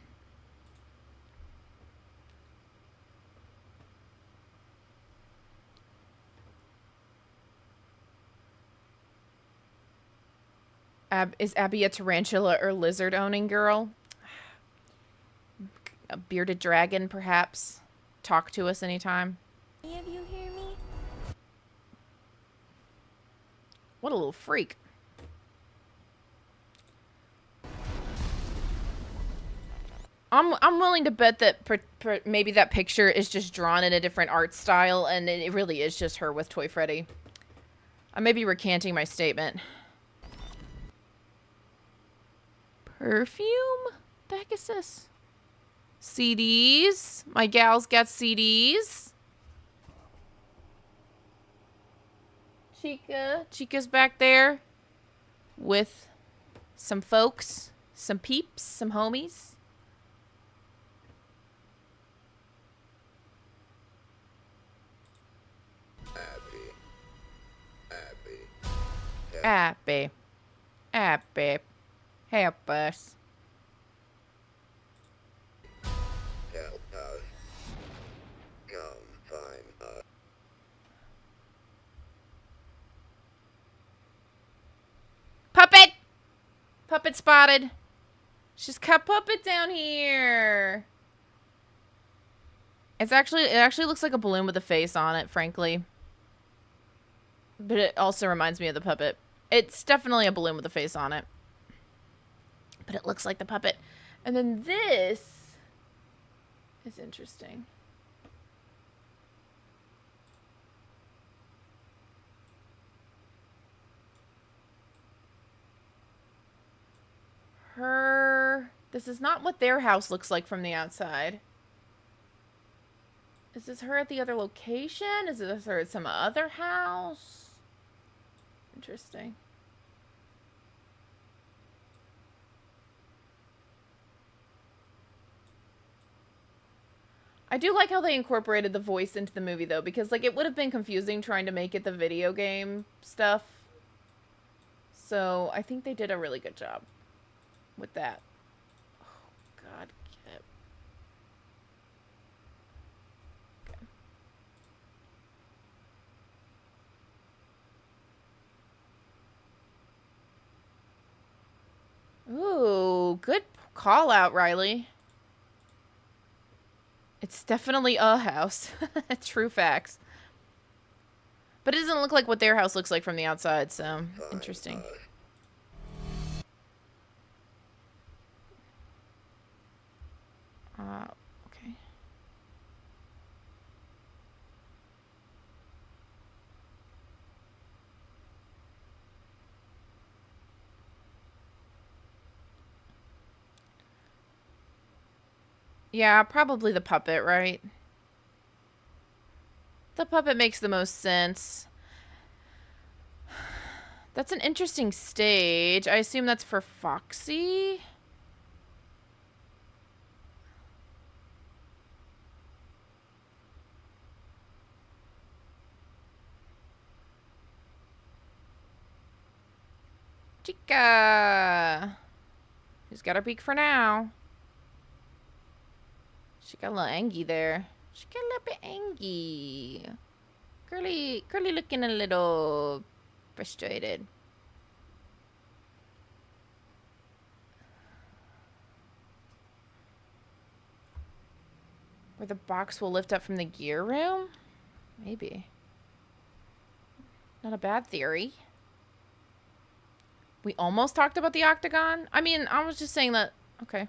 Is Abby a tarantula or lizard owning girl? A bearded dragon, perhaps? Talk to us anytime. Any of you hear me? What a little freak. I'm willing to bet that maybe that picture is just drawn in a different art style, and it really is just her with Toy Freddy. I may be recanting my statement. Perfume? The heck is this? CDs? My gal's got CDs. Chica's back there with some folks, some peeps, some homies. Abby. Help us. Help us. Come find us. Puppet! Puppet spotted. She's got Puppet down here. It actually looks like a balloon with a face on it, frankly. But it also reminds me of the puppet. It's definitely a balloon with a face on it. But it looks like the puppet. And then this is interesting. This is not what their house looks like from the outside. Is this her at the other location? Is this her at some other house? Interesting. I do like how they incorporated the voice into the movie, though, because, like, it would have been confusing trying to make it the video game stuff. So, I think they did a really good job with that. Oh, God. Get it. Okay. Ooh, good call out, Riley. It's definitely a house. True facts. But it doesn't look like what their house looks like from the outside, so interesting. Okay. Yeah, probably the puppet, right? The puppet makes the most sense. That's an interesting stage. I assume that's for Foxy. Chica. Who's got her beak for now? She got a little angry there. She got a little bit angry. Curly looking a little frustrated. Where the box will lift up from the gear room? Maybe. Not a bad theory. We almost talked about the octagon? I mean, I was just saying that... Okay.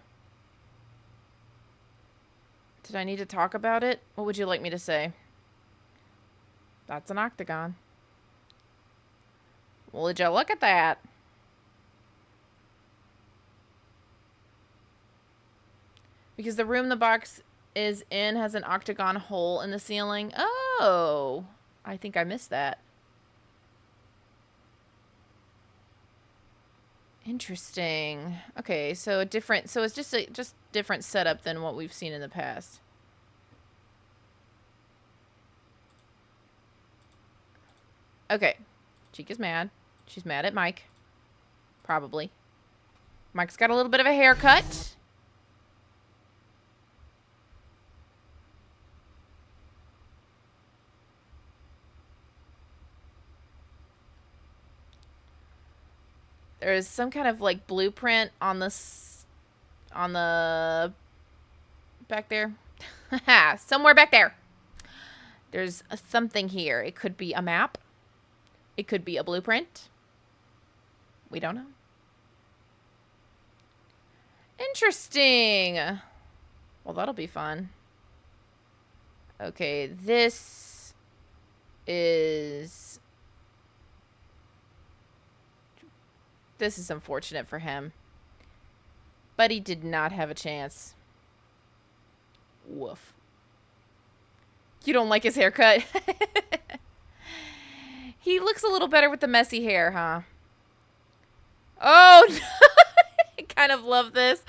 Did I need to talk about it? What would you like me to say? That's an octagon. Well, would you look at that? Because the room the box is in has an octagon hole in the ceiling. Oh! I think I missed that. Interesting. Okay, so it's just a different setup than what we've seen in the past. Okay. Chica's mad. She's mad at Mike. Probably. Mike's got a little bit of a haircut. There's some kind of, like, blueprint on this... on the... back there. Somewhere back there. There's something here. It could be a map. It could be a blueprint. We don't know. Interesting. Well, that'll be fun. Okay, this is unfortunate for him. But he did not have a chance. Woof. You don't like his haircut? He looks a little better with the messy hair, huh? Oh, I kind of love this.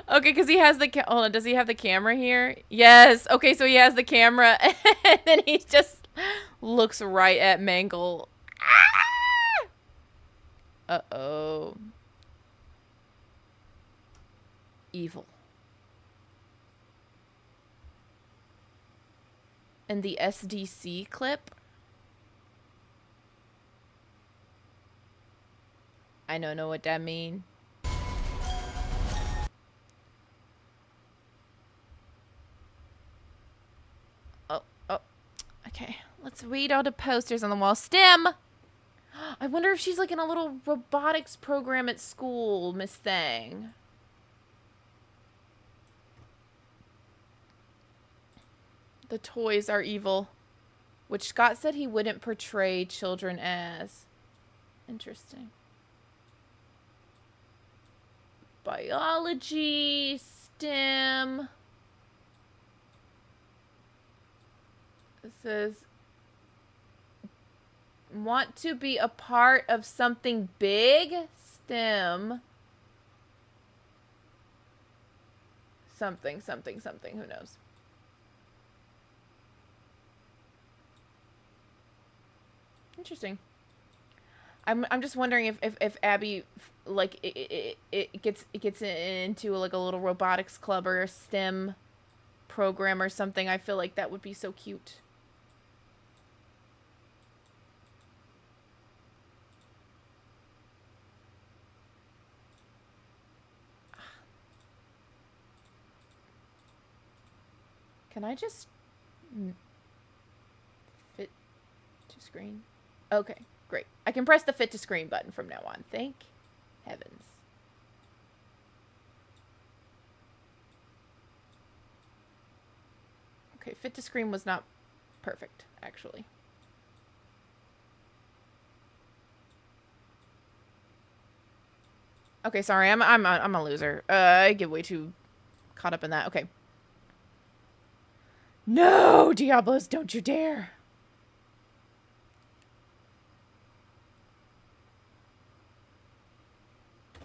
Okay, because he has the... Hold on, does he have the camera here? Yes. Okay, so he has the camera. And then he just looks right at Mangle. Ah! Uh-oh. Evil. And the SDC clip? I don't know what that mean. Oh, okay. Let's read all the posters on the wall. STEM! I wonder if she's like in a little robotics program at school, Miss Thang. The toys are evil. Which Scott said he wouldn't portray children as. Interesting. Biology, STEM. It says, want to be a part of something big? STEM. Something, something, something. Who knows? Interesting. I'm just wondering if Abby like it gets into like a little robotics club or a STEM program or something. I feel like that would be so cute. Can I just fit to screen? Okay, great. I can press the fit to screen button from now on. Thank heavens. Okay, fit to screen was not perfect, actually. Okay, sorry, I'm a loser. I get way too caught up in that. Okay. No, Diablos, don't you dare.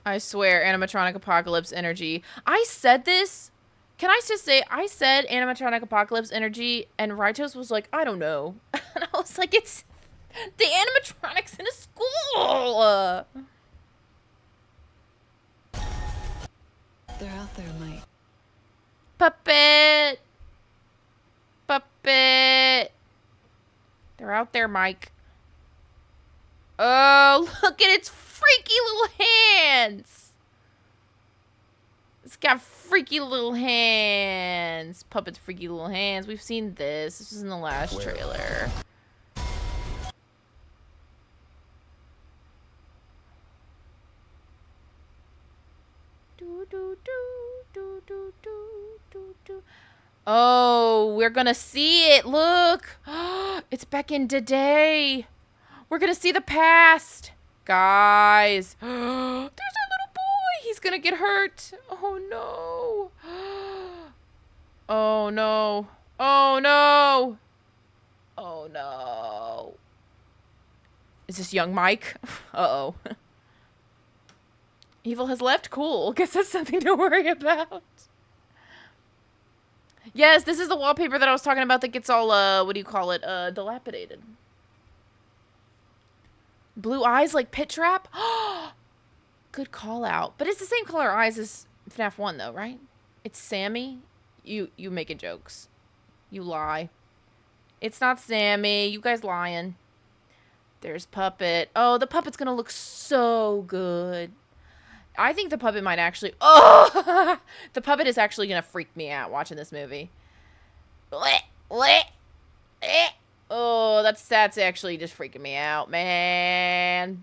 I swear, animatronic apocalypse energy. I said this. Can I just say, I said animatronic apocalypse energy, and Ritos was like, I don't know. And I was like, it's the animatronics in a school. They're out there, Mike. Puppet. Puppet. They're out there, Mike. Oh, look at its freaky little hands. It's got freaky little hands. Puppet's freaky little hands. We've seen this. This was in the last trailer. Oh, we're gonna see it. Look. It's back in today. We're gonna see the past. Guys. There's our little boy. He's gonna get hurt. Oh, no. Oh, no. Oh, no. Oh, no. Is this young Mike? Uh-oh. Evil has left? Cool. Guess that's something to worry about. Yes, this is the wallpaper that I was talking about that gets all, what do you call it? Dilapidated. Blue eyes like Pit Trap? Good call out. But it's the same color eyes as FNAF 1, though, right? It's Sammy. You making jokes. You lie. It's not Sammy. You guys lying. There's Puppet. Oh, the Puppet's gonna look so good. I think the Puppet might actually... Oh! The Puppet is actually gonna freak me out watching this movie. Oh, that's actually just freaking me out, man.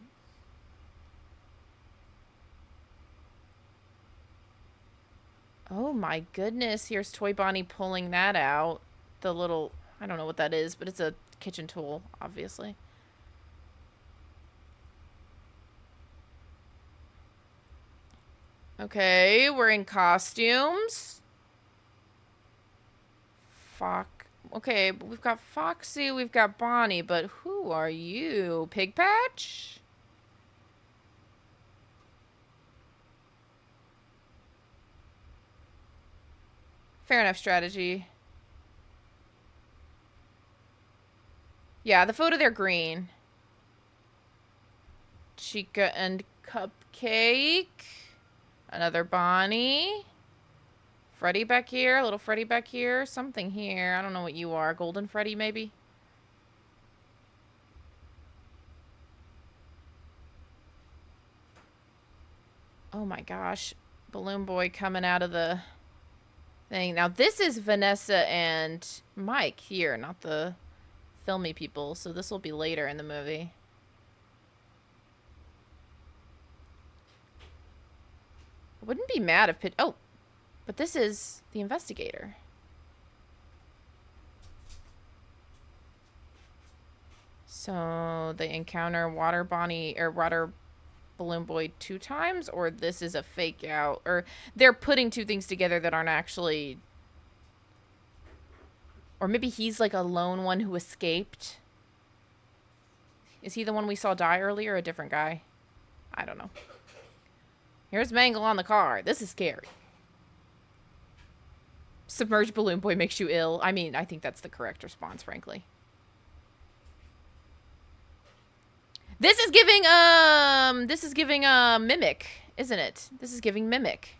Oh my goodness. Here's Toy Bonnie pulling that out. The little, I don't know what that is, but it's a kitchen tool, obviously. Okay, we're in costumes. Okay, we've got Foxy, we've got Bonnie, but who are you? Pig Patch? Fair enough strategy. Yeah, the photo they're green. Chica and Cupcake. Another Bonnie. Freddy back here. Little Freddy back here. Something here. I don't know what you are. Golden Freddy, maybe? Oh my gosh. Balloon Boy coming out of the thing. Now, this is Vanessa and Mike here, not the filmy people. So this will be later in the movie. I wouldn't be mad if oh, but this is the Investigator. So they encounter Water Bonnie or Water Balloon Boy 2 times, or this is a fake out, or they're putting two things together that aren't actually, or maybe he's like a lone one who escaped. Is he the one we saw die earlier, or a different guy? I don't know. Here's Mangle on the car. This is scary. Submerged Balloon Boy makes you ill. I mean, I think that's the correct response, frankly. This is giving Mimic, isn't it? This is giving Mimic.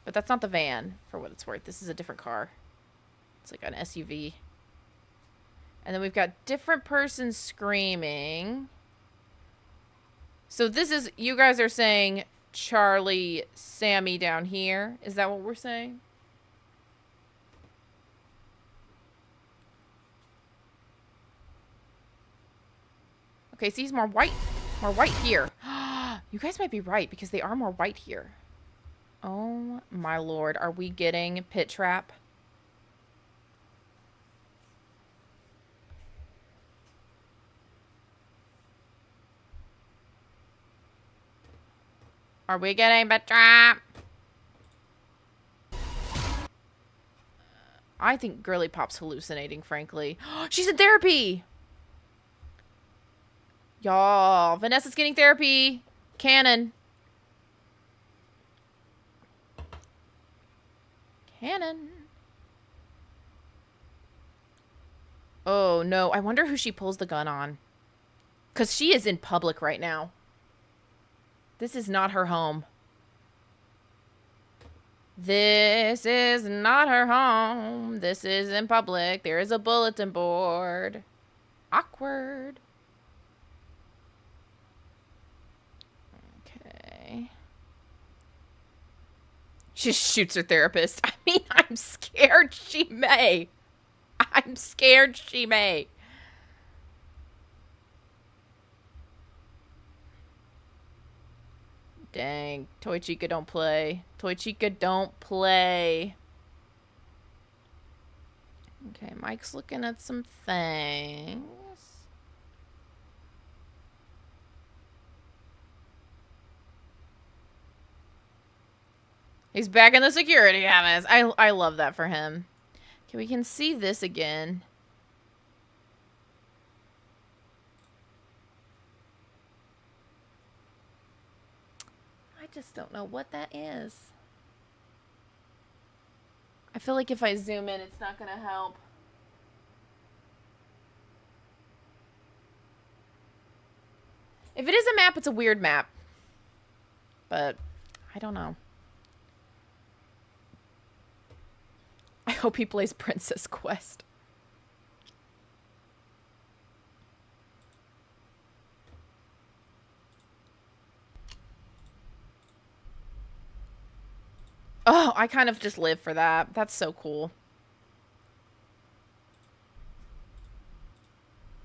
But that's not the van, for what it's worth. This is a different car. It's like an SUV. And then we've got different persons screaming. So this is, you guys are saying Charlie, Sammy down here. Is that what we're saying? Okay, so he's more white here. You guys might be right, because they are more white here. Oh my lord, are we getting Pit Trap? Are we getting Pit Trap? I think Girly Pop's hallucinating, frankly. She's in therapy! Y'all, Vanessa's getting therapy. Cannon. Cannon. Oh, no. I wonder who she pulls the gun on. Because she is in public right now. This is not her home. This is not her home. This is in public. There is a bulletin board. Awkward. Okay. She shoots her therapist. I mean, I'm scared she may. I'm scared she may. Dang. Toy Chica don't play. Toy Chica don't play. Okay, Mike's looking at some things. He's back in the security cameras. I love that for him. Okay, we can see this again. I just don't know what that is. I feel like if I zoom in, it's not gonna help. If it is a map, it's a weird map. But I don't know. I hope he plays Princess Quest. Oh, I kind of just live for that. That's so cool.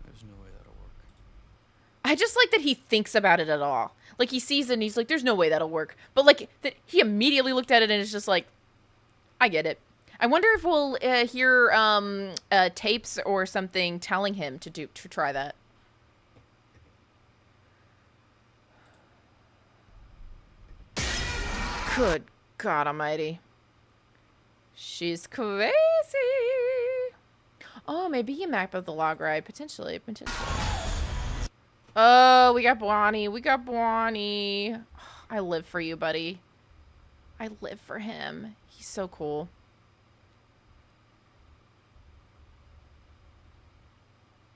There's no way that'll work. just like that he thinks about it at all. Like, he sees it and he's like, there's no way that'll work. But, like, that he immediately looked at it and it's just like, I get it. I wonder if we'll hear tapes or something telling him to try that. Good God Almighty. She's crazy. Oh, maybe a map of the log ride. Potentially. Oh, we got Bonnie. I live for you, buddy. I live for him. He's so cool.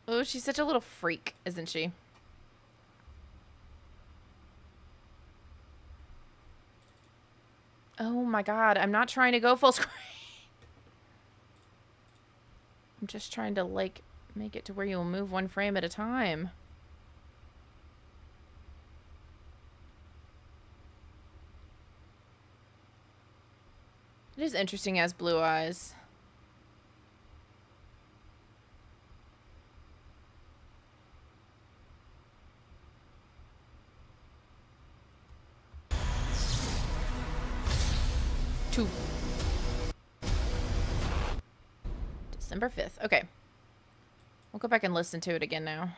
Oh, she's such a little freak, isn't she? Oh my God, I'm not trying to go full screen. I'm just trying to, like, make it to where you'll move one frame at a time. It is interesting as blue eyes. December 5th. Okay. We'll go back and listen to it again now.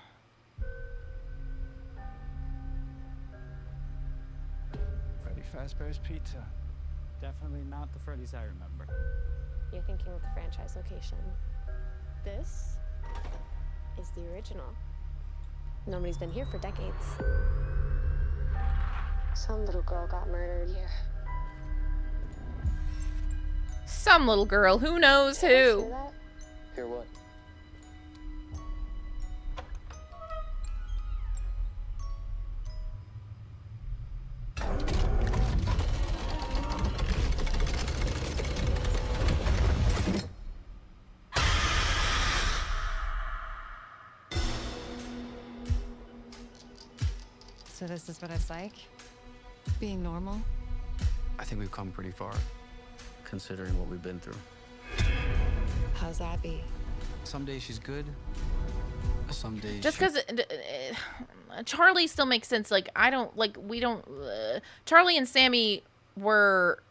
Freddy Fazbear's Pizza. Definitely not the Freddy's I remember. You're thinking of the franchise location. This is the original. Nobody's been here for decades. Some little girl got murdered here. Some little girl. Who knows Did you who? hear that? Hear what? So this is what it's like? Being normal? I think we've come pretty far, considering what we've been through. How's Abby? Some days she's good. Some days Just because Charlie still makes sense. Like, I don't, like, we don't, Charlie and Sammy were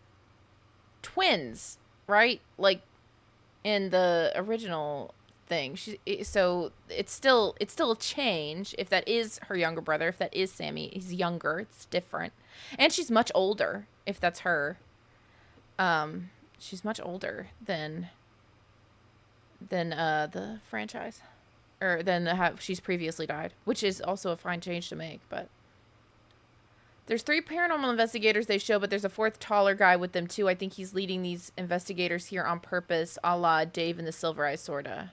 twins, right? Like, in the original thing. So it's still a change. If that is her younger brother, if that is Sammy, he's younger. It's different. And she's much older, if that's her. She's much older than the franchise. Or than how she's previously died, which is also a fine change to make, but there's 3 paranormal investigators they show, but there's a 4th taller guy with them too. I think he's leading these investigators here on purpose, a la Dave and the Silver Eye, sorta.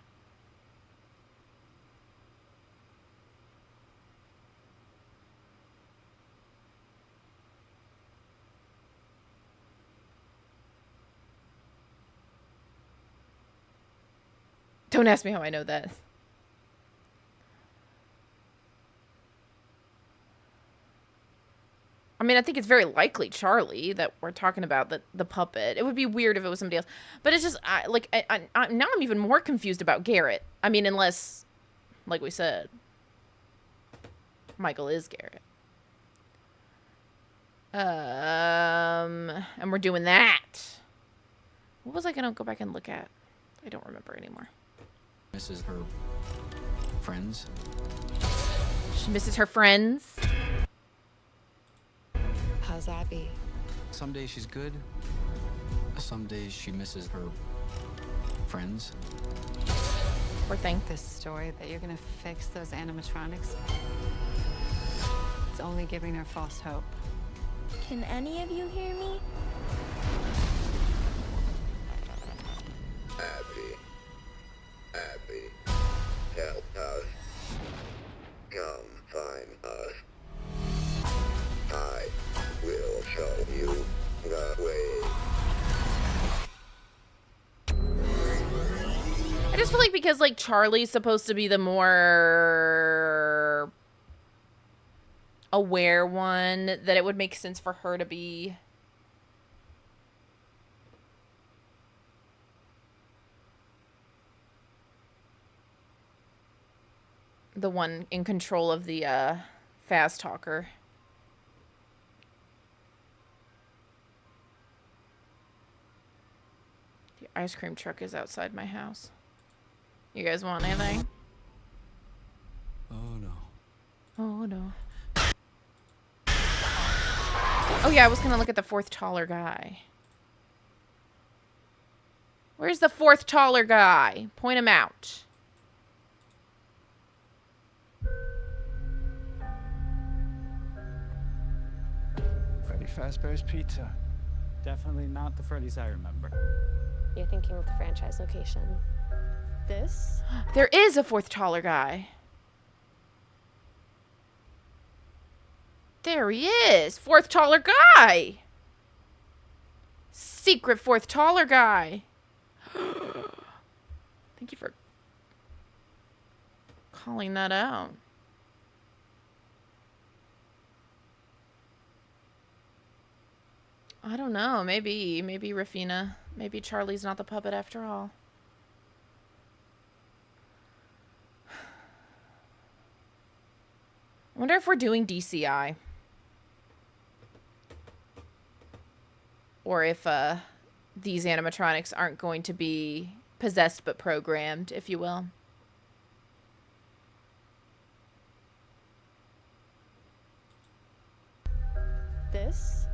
Don't ask me how I know that. I mean, I think it's very likely Charlie that we're talking about, the puppet. It would be weird if it was somebody else. But it's just, now I'm even more confused about Garrett. I mean, unless, like we said, Michael is Garrett. And we're doing that. What was I going to go back and look at? I don't remember anymore. misses her friends. She misses her friends. How's Abby? Some days she's good. Some days she misses her friends. Poor thing. This story that you're gonna fix those animatronics, it's only giving her false hope. Can any of you hear me? Abby, help us. Come find us. I will show you the way. I just feel like because, like, Charlie's supposed to be the more aware one, that it would make sense for her to be the one in control of the fast talker. The ice cream truck is outside my house. You guys want anything? Oh no. Oh no. Oh yeah, I was gonna look at the fourth taller guy. Where's the fourth taller guy? Point him out. Freddy Fazbear's Pizza. Definitely not the Freddy's I remember. You're thinking of the franchise location. This There is a fourth taller guy. There he is. Fourth taller guy. Secret fourth taller guy. Thank you for calling that out. I don't know. Maybe Rafina. Maybe Charlie's not the puppet after all. I wonder if we're doing DCI. Or if these animatronics aren't going to be possessed but programmed, if you will. this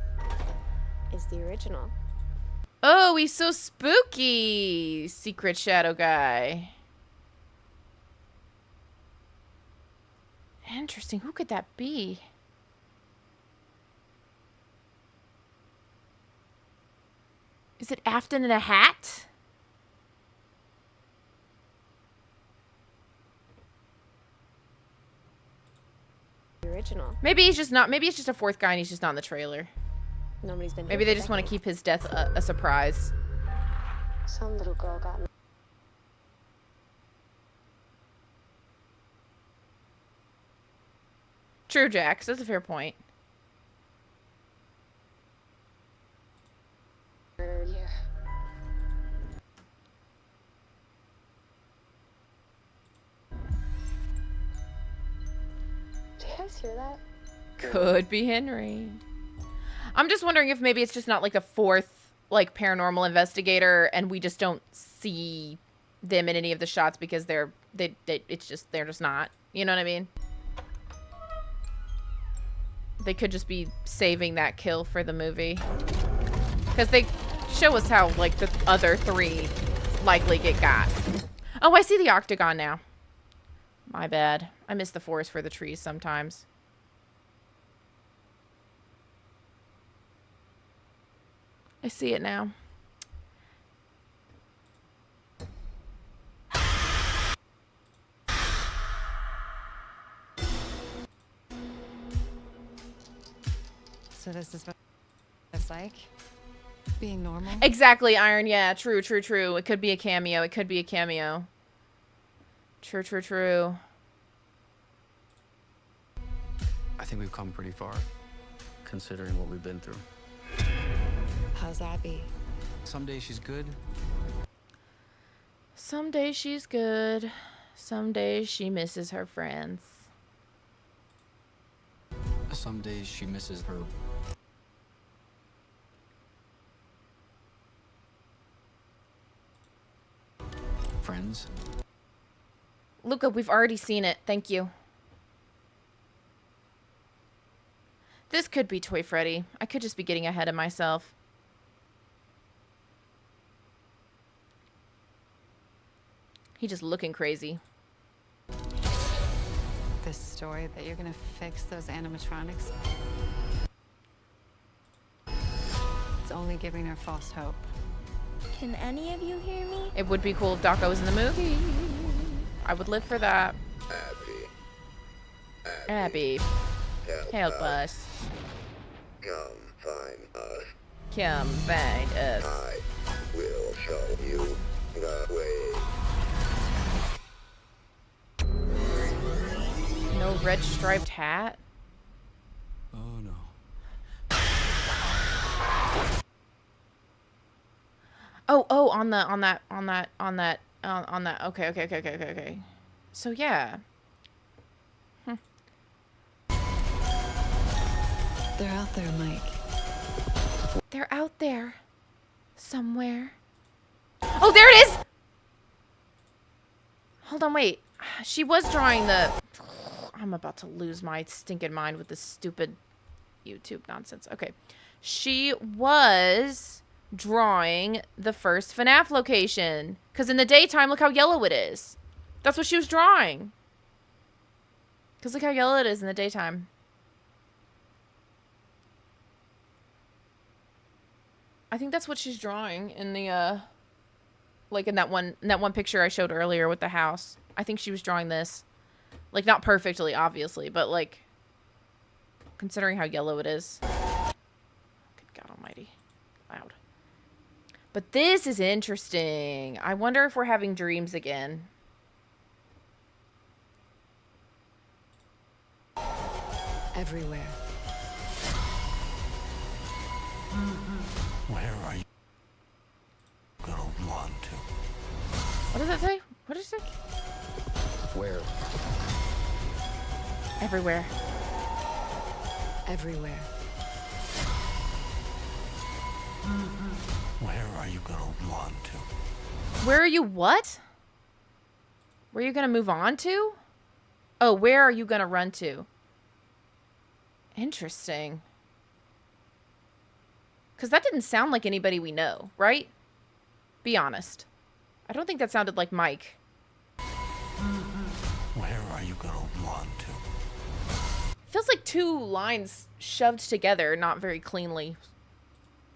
is the original. Oh, he's so spooky. Secret shadow guy. Interesting. Who could that be? Is it Afton in a hat? The original. Maybe he's just not. Maybe it's just a fourth guy and he's just not in the trailer. Nobody's been. Maybe they just want to keep his death a surprise. Some little girl got. True, Jax. That's a fair point. Murdered here. Do you guys hear that? Could be Henry. I'm just wondering if maybe it's just not like a fourth, like, paranormal investigator, and we just don't see them in any of the shots because they're just not. You know what I mean? They could just be saving that kill for the movie. Because they show us how, like, the other three likely get got. Oh, I see the octagon now. My bad. I miss the forest for the trees sometimes. I see it now. So this is what it's like? Being normal? Exactly, Iron. Yeah, true, true, true. It could be a cameo. It could be a cameo. True, true, true. I think we've come pretty far, considering what we've been through. How's Abby? Some days she's good. Some days she's good. Some days she misses her friends. Some days she misses her. Friends. Luca, we've already seen it. Thank you. This could be Toy Freddy. I could just be getting ahead of myself. He's just looking crazy. This story that you're gonna fix those animatronics? It's only giving her false hope. Can any of you hear me? It would be cool if Doc was in the movie. I would live for that. Abby, help us. Come find us. Come find us. I will show you the way. No red striped hat? Oh no. Oh, on that. Okay. So yeah. They're out there, Mike. They're out there. Somewhere. Oh, there it is! Hold on, wait. She was drawing the... I'm about to lose my stinking mind with this stupid YouTube nonsense. Okay. She was drawing the first FNAF location. Because in the daytime, look how yellow it is. That's what she was drawing. Because look how yellow it is in the daytime. I think that's what she's drawing in the, like in that one picture I showed earlier with the house. I think she was drawing this. Like, not perfectly, obviously, but like, considering how yellow it is. Good God almighty. Loud. But this is interesting. I wonder if we're having dreams again. Everywhere. Where are you gonna want to? What does that say? What did it say? Where? Everywhere. Everywhere. Where are you gonna want to? Where are you what? Where are you gonna move on to? Oh, where are you gonna run to? Interesting. Because that didn't sound like anybody we know, right? Be honest. I don't think that sounded like Mike. Where are you gonna want to? Feels like two lines shoved together, not very cleanly.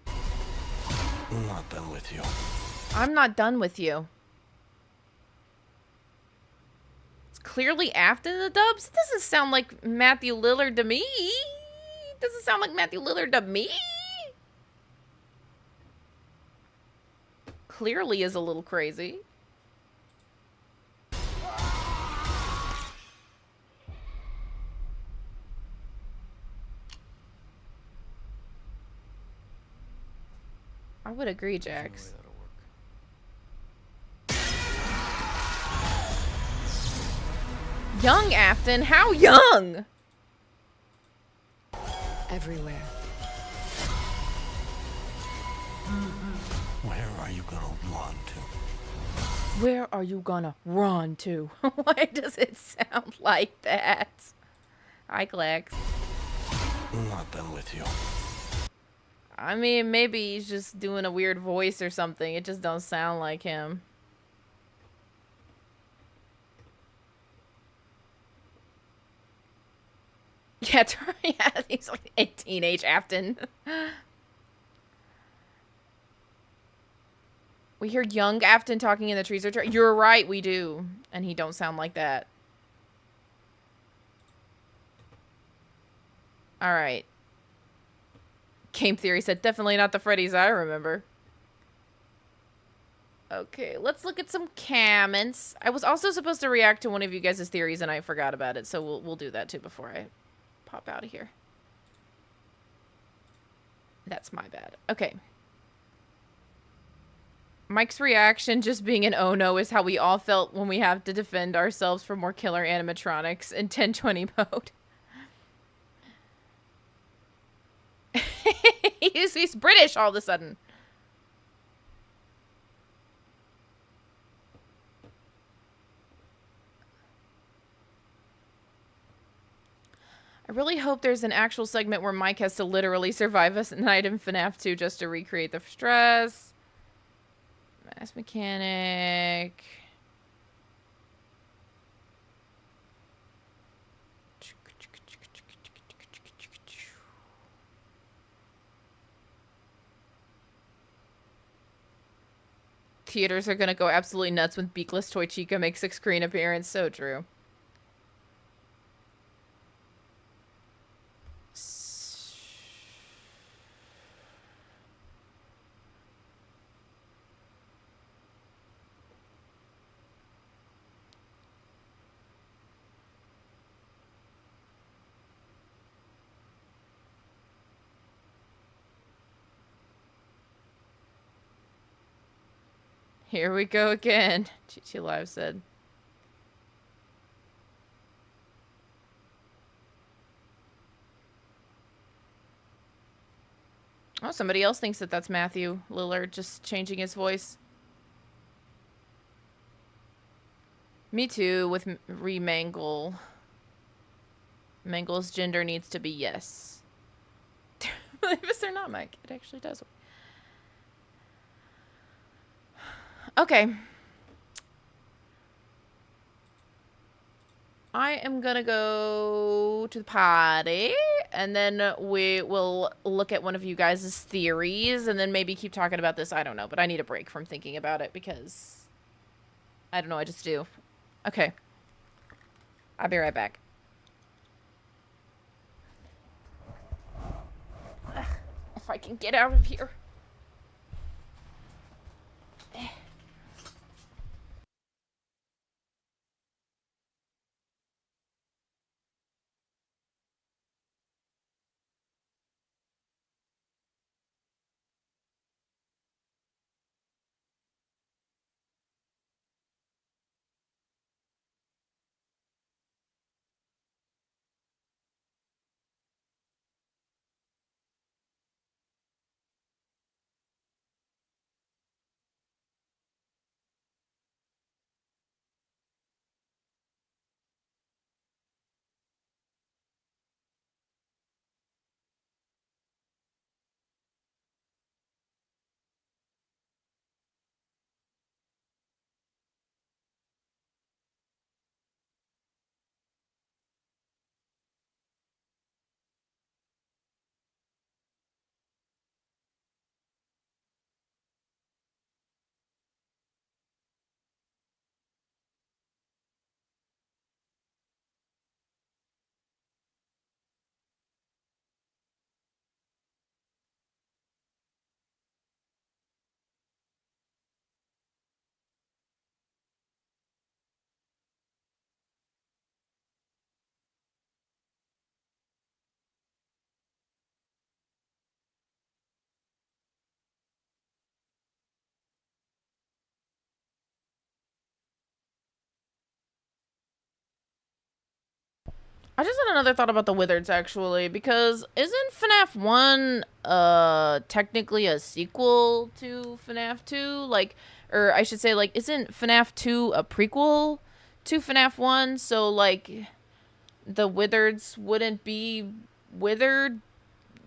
I'm not done with you. I'm not done with you. It's clearly Afton the dubs. It doesn't sound like Matthew Lillard to me. It doesn't sound like Matthew Lillard to me. Clearly is a little crazy. I would agree, Jax. Young Afton? How young? Everywhere. Where are you gonna want to? Where are you gonna run to? Why does it sound like that? Hi, Glex. I'm not done with you. I mean, maybe he's just doing a weird voice or something. It just don't sound like him. Yeah, yeah, he's like a teenage Afton. We hear young Afton talking in the trees. You're right, we do. And he don't sound like that. Alright. Game Theory said, definitely not the Freddy's I remember. Okay, let's look at some comments. I was also supposed to react to one of you guys' theories and I forgot about it, so we'll do that too before I pop out of here. That's my bad. Okay. Mike's reaction just being an oh no is how we all felt when we have to defend ourselves from more killer animatronics in 1020 mode. He's British all of a sudden. I really hope there's an actual segment where Mike has to literally survive a night in FNAF 2 just to recreate the stress. Mass mechanic. Theaters are gonna go absolutely nuts when beakless toy Chica makes a screen appearance. So true. Here we go again, GT Live said. Oh, somebody else thinks that that's Matthew Lillard just changing his voice. Me too, with Remangle. Mangle's gender needs to be yes. Believe us or not, Mike, it actually does. Okay. I am gonna go to the party, and then we will look at one of you guys' theories, and then maybe keep talking about this. I don't know, but I need a break from thinking about it because I don't know, I just do. Okay. I'll be right back. Ugh, if I can get out of here. I just had another thought about the Wizards, actually, because isn't FNAF 1 technically a sequel to FNAF 2? Like, or I should say, like, isn't FNAF 2 a prequel to FNAF 1? So, like, the Wizards wouldn't be withered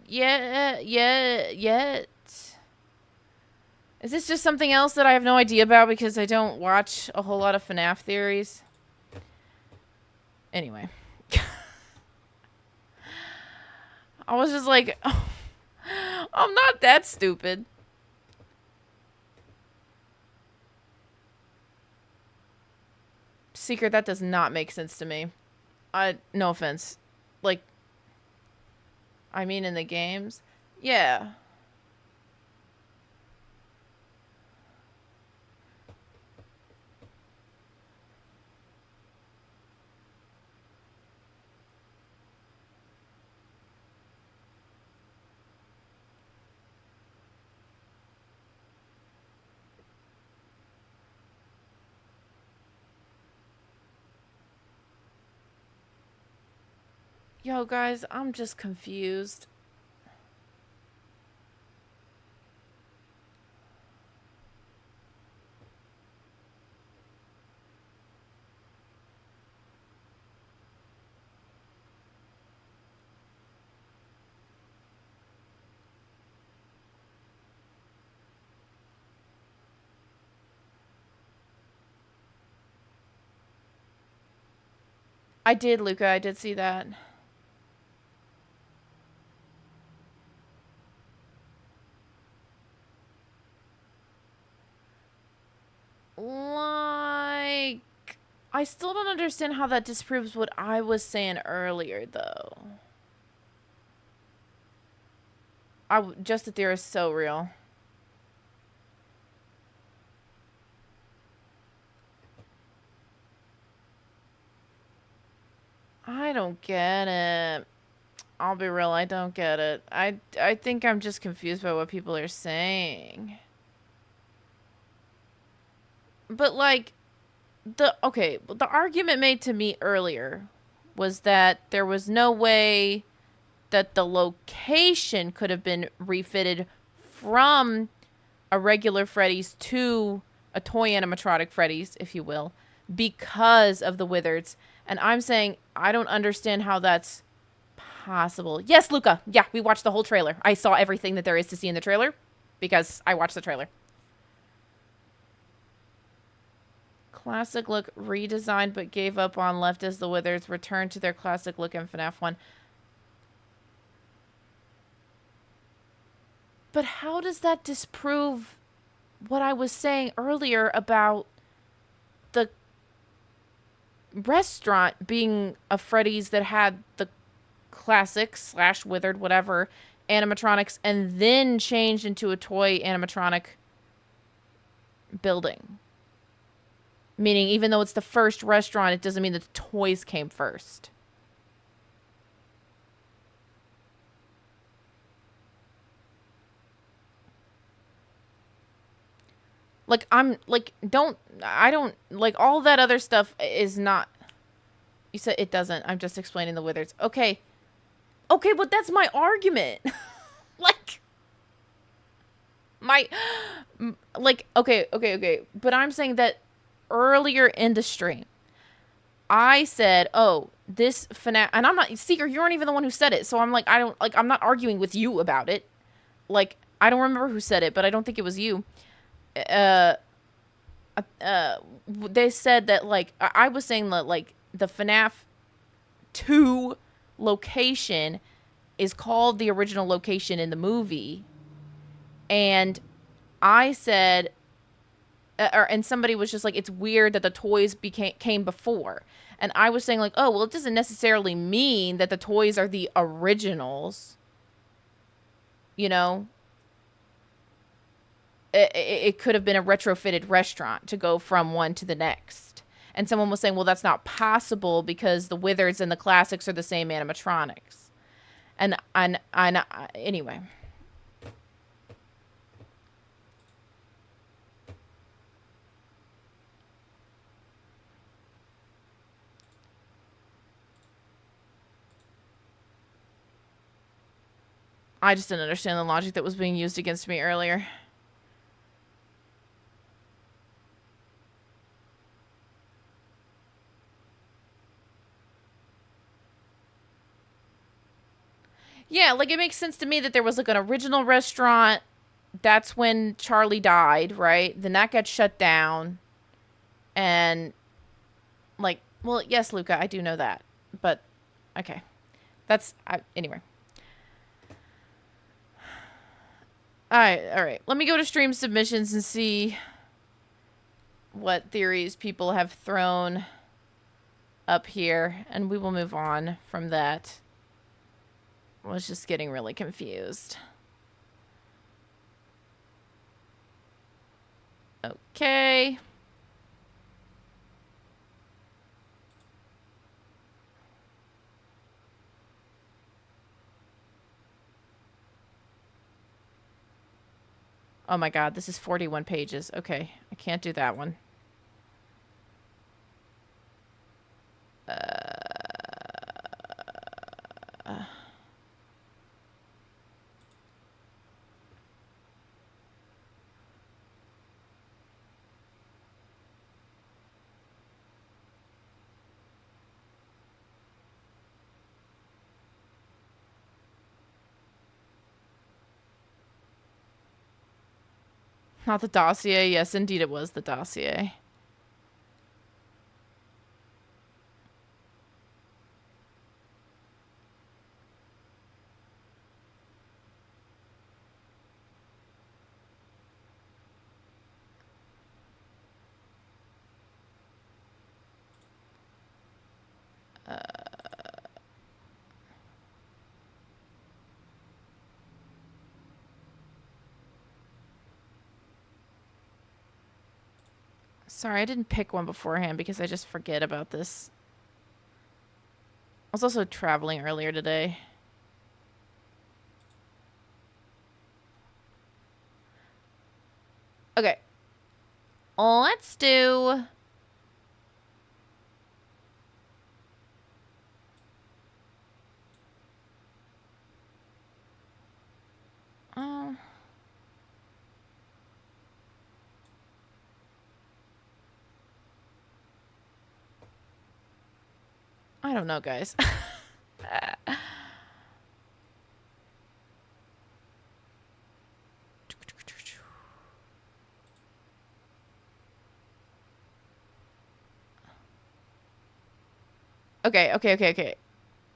yet. Is this just something else that I have no idea about because I don't watch a whole lot of FNAF theories? Anyway. I was just like, oh, I'm not that stupid. Secret, that does not make sense to me. No offense. Like, I mean in the games? Yeah. Yo, guys, I'm just confused. I did, Luca. I did see that. Like, I still don't understand how that disproves what I was saying earlier, though. Just that there is so real. I don't get it. I'll be real, I don't get it. I think I'm just confused by what people are saying. But, like, the argument made to me earlier was that there was no way that the location could have been refitted from a regular Freddy's to a toy animatronic Freddy's, if you will, because of the wizards. And I'm saying I don't understand how that's possible. Yes, Luca. Yeah, we watched the whole trailer. I saw everything that there is to see in the trailer because I watched the trailer. Classic look redesigned but gave up on, left as the wizards returned to their classic look in FNAF 1. But how does that disprove what I was saying earlier about the restaurant being a Freddy's that had the classic / withered whatever animatronics and then changed into a toy animatronic building? Meaning, even though it's the first restaurant, it doesn't mean that the toys came first. Like, I don't, like, all that other stuff is not, you said it doesn't, I'm just explaining the wizards. Okay, but that's my argument. Like, okay, but I'm saying that earlier in the stream, I said, oh, this FNAF, and I'm not, Seeker, you aren't even the one who said it, so I'm like, I'm not arguing with you about it. Like, I don't remember who said it, but I don't think it was you. They said that, like, I was saying that, like, the FNAF 2 location is called the original location in the movie, and I said, and somebody was just like, it's weird that the toys came before, and I was saying, like, oh, well, it doesn't necessarily mean that the toys are the originals, you know. It could have been a retrofitted restaurant to go from one to the next. And someone was saying, well, that's not possible because the wizards and the classics are the same animatronics. And anyway. I just didn't understand the logic that was being used against me earlier. Yeah, like, it makes sense to me that there was, like, an original restaurant. That's when Charlie died, right? Then that got shut down. And, like, well, yes, Luca, I do know that. But, okay. Anyway. Alright. Let me go to stream submissions and see what theories people have thrown up here. And we will move on from that. I was just getting really confused. Okay. Oh my god, this is 41 pages. Okay, I can't do that one. Not the dossier. Yes, indeed it was the dossier. Sorry, I didn't pick one beforehand because I just forget about this. I was also traveling earlier today. Okay. Let's do... I don't know, guys. Okay.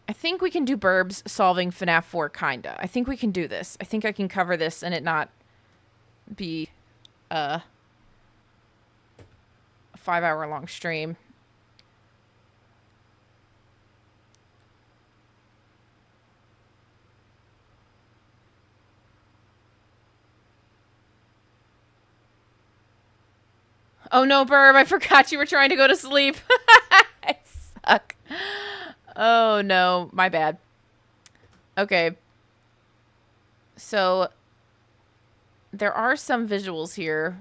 I think we can do Burbs solving FNAF 4, kinda. I think we can do this. I think I can cover this and it not be a 5-hour-long stream. Oh no, Burb, I forgot you were trying to go to sleep. I suck. Oh no, my bad. Okay. So, there are some visuals here.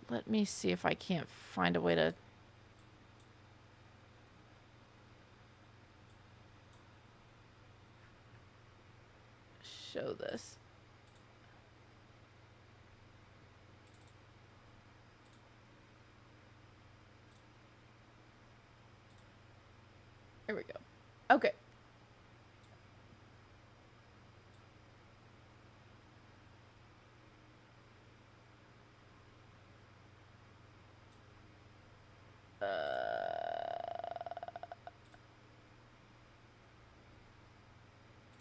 Let me see if I can't find a way to... show this. There we go. Okay.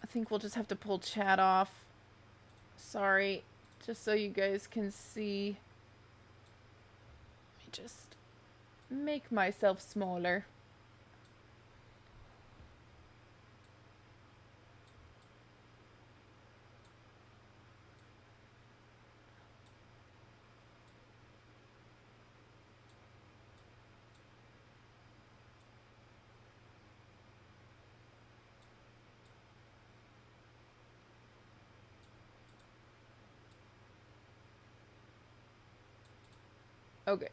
I think we'll just have to pull chat off. Sorry. Just so you guys can see. Let me just make myself smaller. Okay.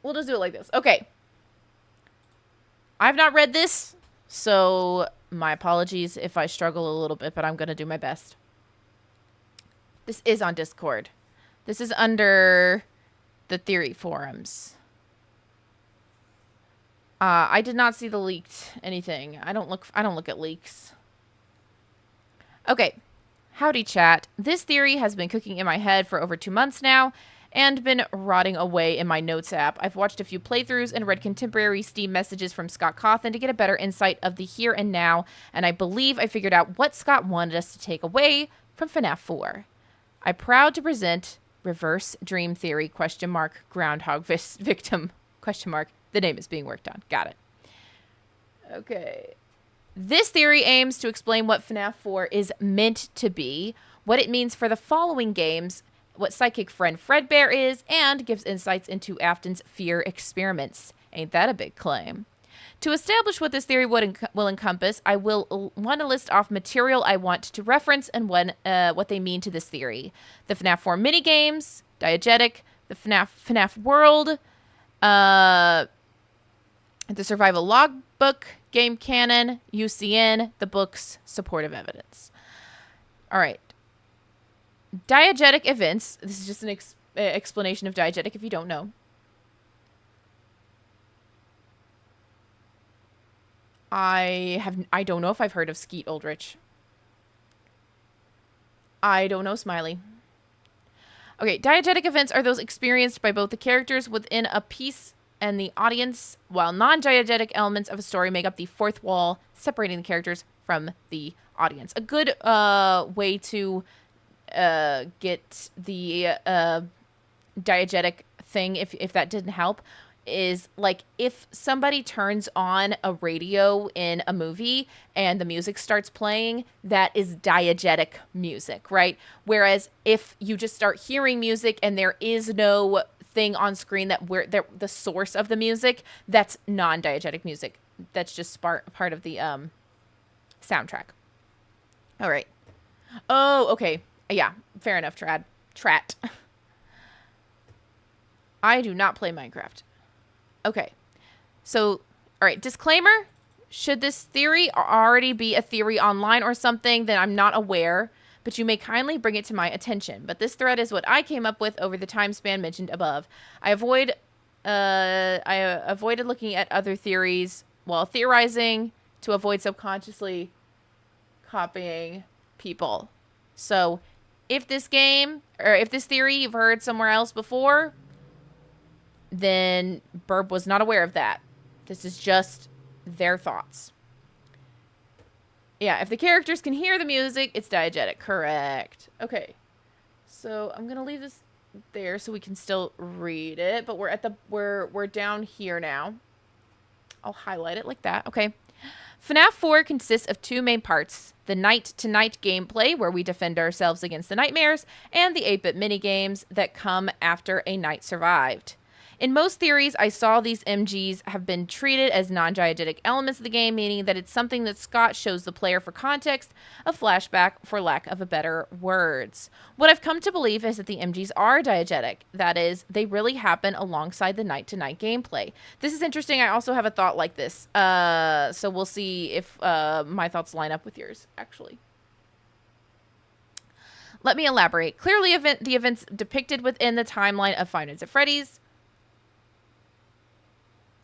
We'll just do it like this. Okay. I've not read this, so my apologies if I struggle a little bit, but I'm going to do my best. This is on Discord. This is under the theory forums. I did not see the leaked anything. I don't look at leaks. Okay. Howdy, chat. This theory has been cooking in my head for over 2 months now, and been rotting away in my notes app. I've watched a few playthroughs and read contemporary Steam messages from Scott Cawthon to get a better insight of the here and now, and I believe I figured out what Scott wanted us to take away from FNAF 4. I'm proud to present Reverse Dream Theory, Groundhog Victim, The name is being worked on. Got it. Okay. This theory aims to explain what FNAF 4 is meant to be, what it means for the following games, what psychic friend Fredbear is, and gives insights into Afton's fear experiments. Ain't that a big claim? To establish what this theory will encompass, I will want to list off material I want to reference and what they mean to this theory. The FNAF 4 minigames, Diegetic, the FNAF world, the survival logbook, game canon, UCN, the books, supportive evidence. All right. Diegetic events. This is just an explanation of diegetic if you don't know. I don't know if I've heard of Skeet Ulrich. I don't know Smiley. Okay, diegetic events are those experienced by both the characters within a piece and the audience, while non-diegetic elements of a story make up the fourth wall, separating the characters from the audience. A good way to get the diegetic thing, if that didn't help, is like if somebody turns on a radio in a movie and the music starts playing, that is diegetic music, right? Whereas if you just start hearing music and there is no thing on screen that the source of the music, that's non-diegetic music. That's just part of the soundtrack. All right. Oh, okay. Yeah, fair enough, Trat. I do not play Minecraft. Okay. So, all right, disclaimer. Should this theory already be a theory online or something, then I'm not aware, but you may kindly bring it to my attention. But this thread is what I came up with over the time span mentioned above. I avoid I avoided looking at other theories while theorizing to avoid subconsciously copying people. So if this game, or if this theory you've heard somewhere else before, then Burb was not aware of that. This is just their thoughts. Yeah, if the characters can hear the music, it's diegetic. Correct. Okay. So I'm gonna leave this there so we can still read it, but we're at the we're down here now. I'll highlight it like that. Okay. FNAF 4 consists of two main parts: the night-to-night gameplay, where we defend ourselves against the nightmares, and the 8-bit minigames that come after a night survived. In most theories, I saw these MGs have been treated as non-diegetic elements of the game, meaning that it's something that Scott shows the player for context, a flashback, for lack of a better words. What I've come to believe is that the MGs are diegetic. That is, they really happen alongside the night-to-night gameplay. This is interesting. I also have a thought like this. So we'll see if my thoughts line up with yours, actually. Let me elaborate. Clearly, the events depicted within the timeline of Five Nights at Freddy's...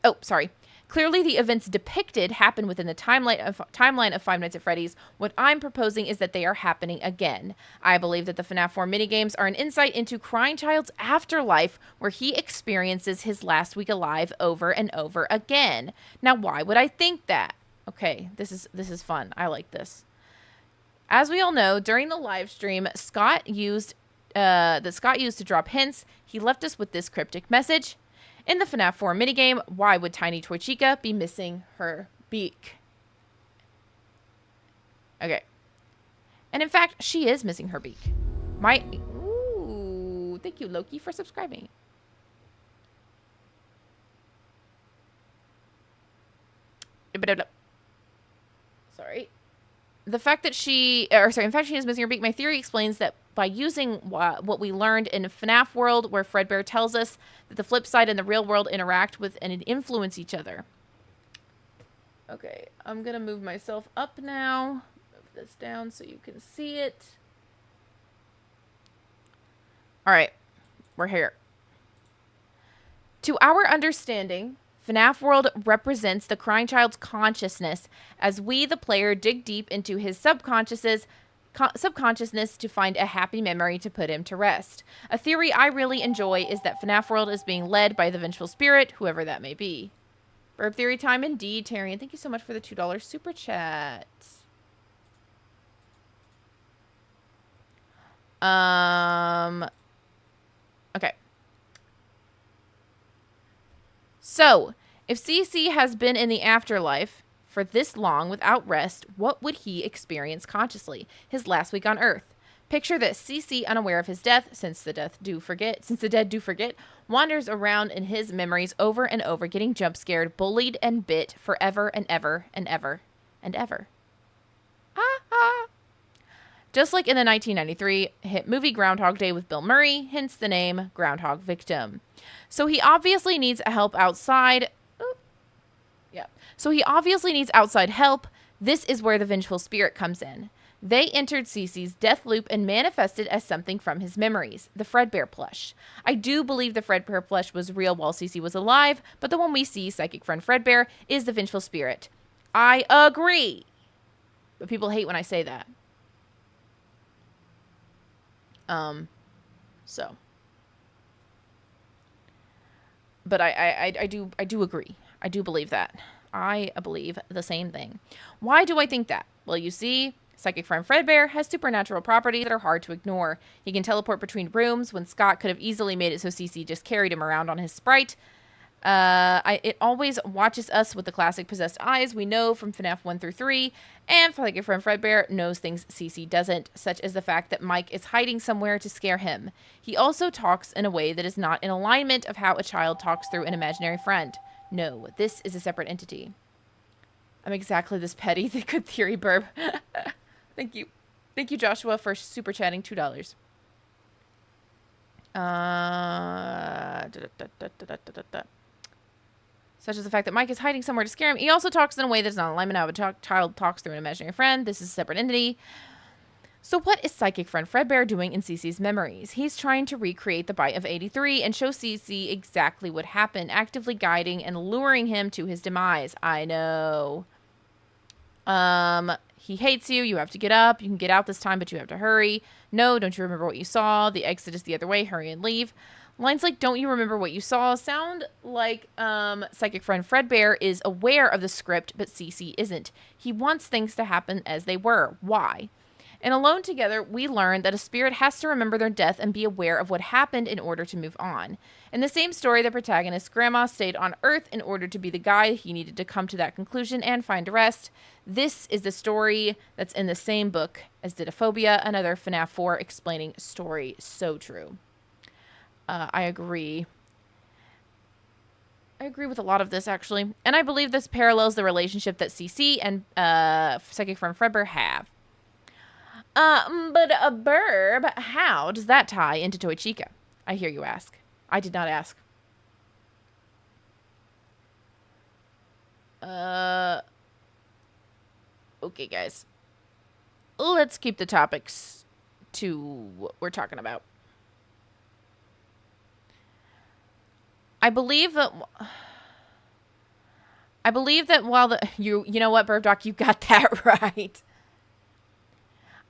Oh, sorry. Clearly, the events depicted happen within the timeline of Five Nights at Freddy's. What I'm proposing is that they are happening again. I believe that the FNAF 4 minigames are an insight into Crying Child's afterlife, where he experiences his last week alive over and over again. Now, why would I think that? Okay, this is fun. I like this. As we all know, during the live stream, Scott used to drop hints. He left us with this cryptic message. In the FNAF 4 minigame, why would tiny toy Chica be missing her beak? Okay. And in fact, she is missing her beak. Ooh, thank you, Loki, for subscribing. Sorry. The fact that in fact, she is missing her beak. My theory explains that by using what we learned in FNAF world, where Fredbear tells us that the flip side and the real world interact with and influence each other. Okay, I'm gonna move myself up now. Move this down so you can see it. All right, we're here. To our understanding, FNAF World represents the Crying Child's consciousness as we, the player, dig deep into his subconsciousness to find a happy memory to put him to rest. A theory I really enjoy is that FNAF World is being led by the vengeful spirit, whoever that may be. Burp theory time indeed, Terry, and thank you so much for the $2 super chat. Okay. So, if CC has been in the afterlife for this long without rest, what would he experience consciously? His last week on Earth. Picture this: CC, unaware of his death, since the dead do forget, wanders around in his memories over and over, getting jump scared, bullied, and bit forever and ever and ever and ever. Just like in the 1993 hit movie Groundhog Day with Bill Murray, hence the name Groundhog Victim. So he obviously needs help outside. So he obviously needs outside help. This is where the vengeful spirit comes in. They entered Cece's death loop and manifested as something from his memories, the Fredbear plush. I do believe the Fredbear plush was real while Cece was alive, but the one we see, Psychic Friend Fredbear, is the vengeful spirit. I agree. But people hate when I say that. So. But I do agree. I do believe that. I believe the same thing. Why do I think that? Well, you see, Psychic Friend Fredbear has supernatural properties that are hard to ignore. He can teleport between rooms when Scott could have easily made it so CC just carried him around on his sprite. It always watches us with the classic possessed eyes we know from FNAF 1 through 3, and Psychic Friend Fredbear knows things CC doesn't, such as the fact that Mike is hiding somewhere to scare him. He also talks in a way that is not in alignment of how a child talks through an imaginary friend. No, this is a separate entity. I'm exactly this petty. The good theory, Burb. Thank you. Thank you, Joshua, for super chatting $2. Such as the fact that Mike is hiding somewhere to scare him. He also talks in a way that is not in alignment how a child talks through an imaginary friend. This is a separate entity. So what is psychic friend Fredbear doing in Cece's memories? He's trying to recreate the bite of 83 and show Cece exactly what happened, actively guiding and luring him to his demise. I know. He hates you. You have to get up. You can get out this time, but you have to hurry. No, don't you remember what you saw? The exit is the other way. Hurry and leave. Lines like "don't you remember what you saw" sound like psychic friend Fredbear is aware of the script, but Cece isn't. He wants things to happen as they were. Why? And Alone Together, we learn that a spirit has to remember their death and be aware of what happened in order to move on. In the same story, the protagonist's grandma stayed on Earth in order to be the guide he needed to come to that conclusion and find rest. This is the story that's in the same book as Didophobia, another FNAF 4 explaining story. So true. I agree. I agree with a lot of this, actually. And I believe this parallels the relationship that CC and psychic friend Fredbear have. But a burb, how does that tie into Toy Chica? I hear you ask. I did not ask. Okay, guys. Let's keep the topics to what we're talking about. I believe that while the you know what, Burb Doc, you got that right.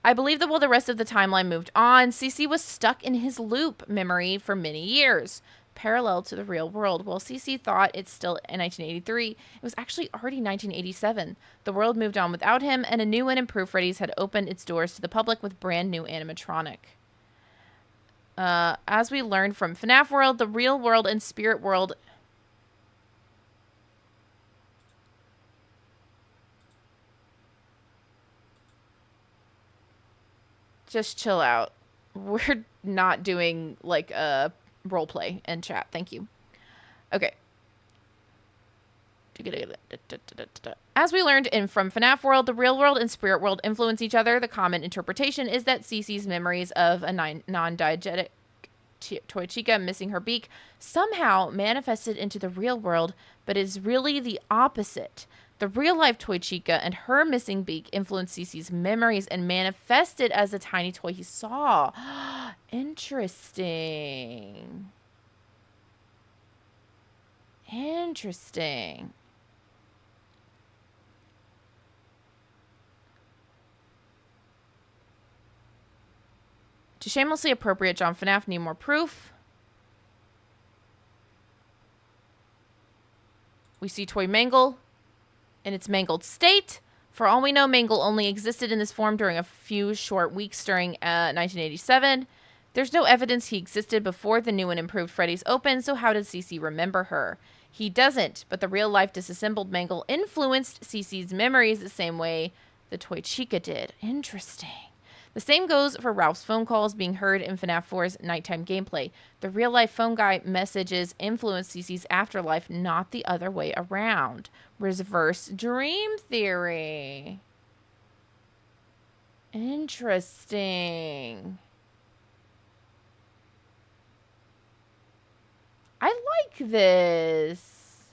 I believe that while the rest of the timeline moved on, Cece was stuck in his loop memory for many years, parallel to the real world. While Cece thought it's still in 1983, it was actually already 1987. The world moved on without him, and a new and improved Freddy's had opened its doors to the public with brand new animatronic. As we learned from FNAF World, the real world and spirit world... Just chill out. We're not doing, like, a role play in chat. Thank you. Okay. As we learned from FNAF World, the real world and spirit world influence each other. The common interpretation is that Cece's memories of a non-diegetic Toy Chica missing her beak somehow manifested into the real world, but is really the opposite. The real-life Toy Chica and her missing beak influenced Cece's memories and manifested as a tiny toy he saw. Interesting. Interesting. To shamelessly appropriate John FNAF, need more proof. We see Toy Mangle in its mangled state. For all we know, Mangle only existed in this form during a few short weeks during 1987. There's no evidence he existed before the new and improved Freddy's opened, so how did Cece remember her? He doesn't, but the real-life disassembled Mangle influenced Cece's memories the same way the Toy Chica did. Interesting. The same goes for Ralph's phone calls being heard in FNAF 4's nighttime gameplay. The real-life phone guy messages influenced Cece's afterlife, not the other way around. Reverse dream theory. Interesting. I like this.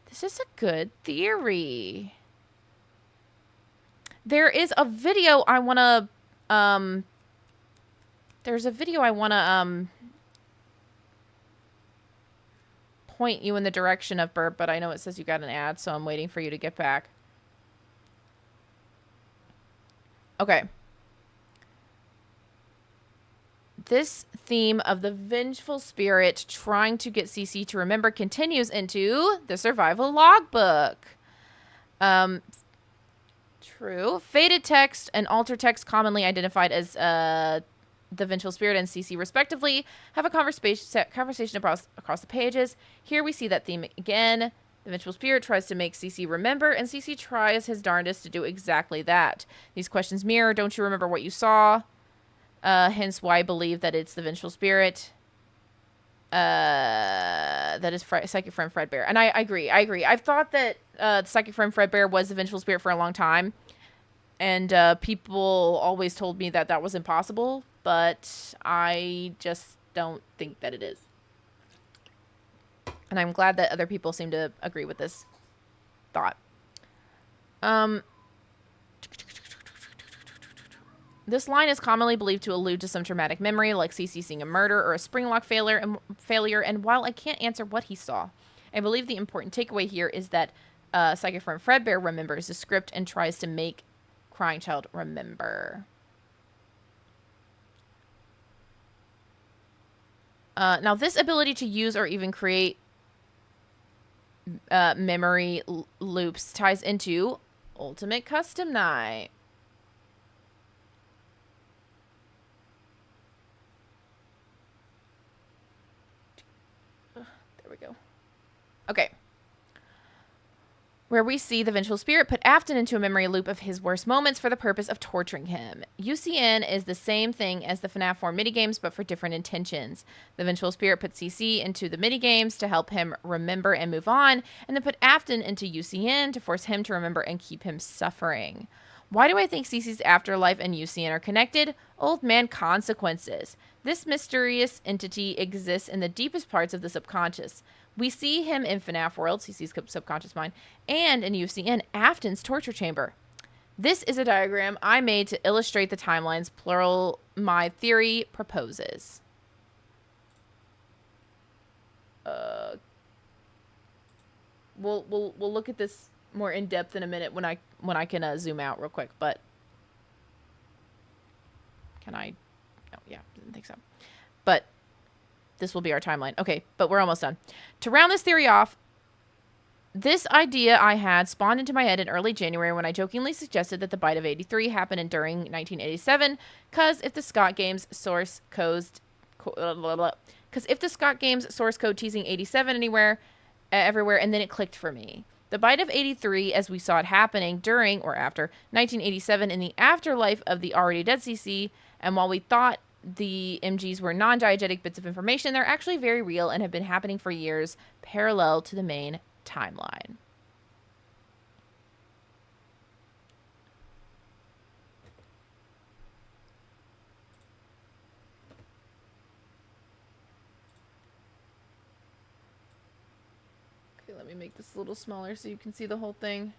This is a good theory. There is a video I want to, point you in the direction of, Burp, but I know it says you got an ad, so I'm waiting for you to get back. Okay. This theme of the vengeful spirit trying to get Cece to remember continues into the survival logbook. True. Faded text and alter text, commonly identified as the vengeful spirit and CC respectively, have a conversation across the pages. Here we see that theme again. The vengeful spirit tries to make CC remember, and CC tries his darndest to do exactly that. These questions mirror, don't you remember what you saw? Hence why I believe that it's the vengeful spirit. That is psychic friend Fredbear. And I agree. I've thought that psychic friend Fredbear was the vengeful spirit for a long time. And people always told me that that was impossible. But I just don't think that it is. And I'm glad that other people seem to agree with this thought. Um, this line is commonly believed to allude to some traumatic memory, like Cece seeing a murder or a spring lock failure. And while I can't answer what he saw, I believe the important takeaway here is that psychic friend Fredbear remembers the script and tries to make crying child remember. Now, this ability to use or even create memory loops ties into Ultimate Custom Night. There we go. Okay. Where we see the vengeful spirit put Afton into a memory loop of his worst moments for the purpose of torturing him. UCN is the same thing as the FNAF 4 minigames, but for different intentions. The vengeful spirit put CC into the minigames to help him remember and move on, and then put Afton into UCN to force him to remember and keep him suffering. Why do I think CC's afterlife and UCN are connected? Old man consequences. This mysterious entity exists in the deepest parts of the subconscious. We see him in FNAF World, CC's subconscious mind, and in UCN, Afton's torture chamber. This is a diagram I made to illustrate the timelines, plural, my theory proposes. We'll look at this more in depth in a minute when I can zoom out real quick, but can I? Oh yeah, didn't think so. But this will be our timeline. Okay, but we're almost done. To round this theory off, this idea I had spawned into my head in early January when I jokingly suggested that the bite of 83 happened during 1987, because if the Scott Games source code teasing 87 everywhere, and then it clicked for me. The bite of 83, as we saw it happening during or after 1987 in the afterlife of the already dead CC, and while we thought the MGs were non-diegetic bits of information, they're actually very real and have been happening for years, parallel to the main timeline. Okay, let me make this a little smaller so you can see the whole thing.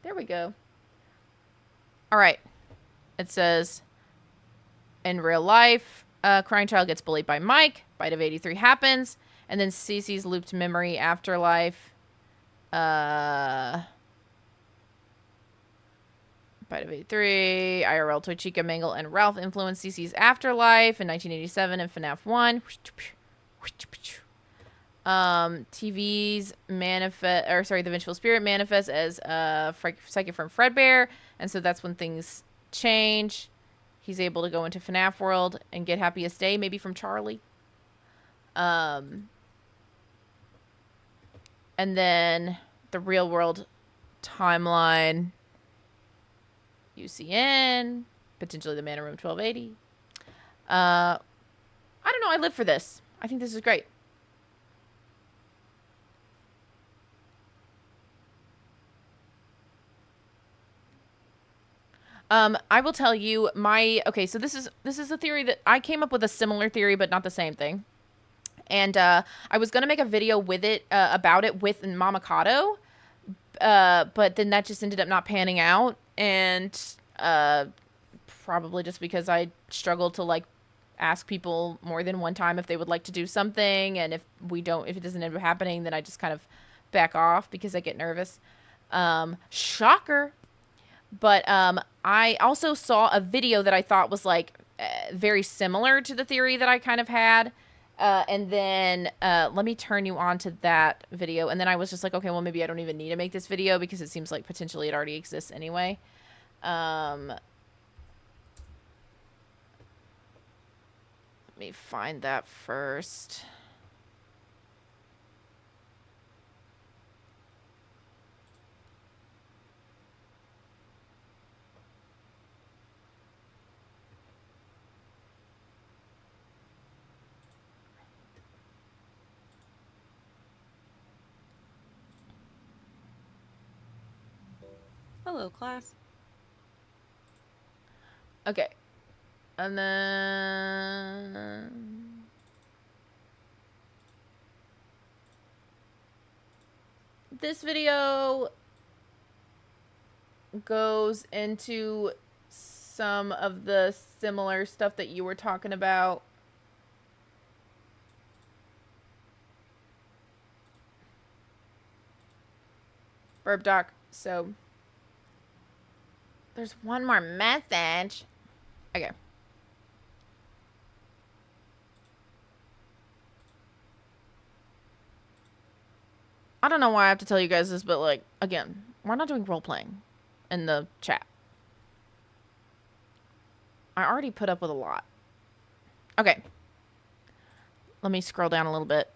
There we go. All right. It says, in real life, crying child gets bullied by Mike. Bite of 83 happens. And then Cece's looped memory afterlife. Bite of 83. IRL Toy Chica, Mangle, and Ralph influenced Cece's afterlife in 1987 and FNAF 1. TV's the vengeful spirit manifests as psychic from Fredbear, and so that's when things change. He's able to go into FNAF World and get Happiest Day, maybe from Charlie. And then the real world timeline, UCN, potentially the Man in Room 1280. I don't know. I live for this. I think this is great. I will tell you so this is a theory that I came up with, a similar theory, but not the same thing. And I was going to make a video with it, about it with Mama Kato, but then that just ended up not panning out. And probably just because I struggled to ask people more than one time if they would like to do something. And if it doesn't end up happening, then I just kind of back off because I get nervous. Shocker. But I also saw a video that I thought was very similar to the theory that I kind of had. And then let me turn you on to that video. And then I was just like, okay, well, maybe I don't even need to make this video because it seems like potentially it already exists anyway. Let me find that first. Hello, class. Okay. And then this video goes into some of the similar stuff that you were talking about. Burp Doc. So there's one more message. Okay. I don't know why I have to tell you guys this, but like, again, we're not doing role playing in the chat. I already put up with a lot. Okay. Let me scroll down a little bit.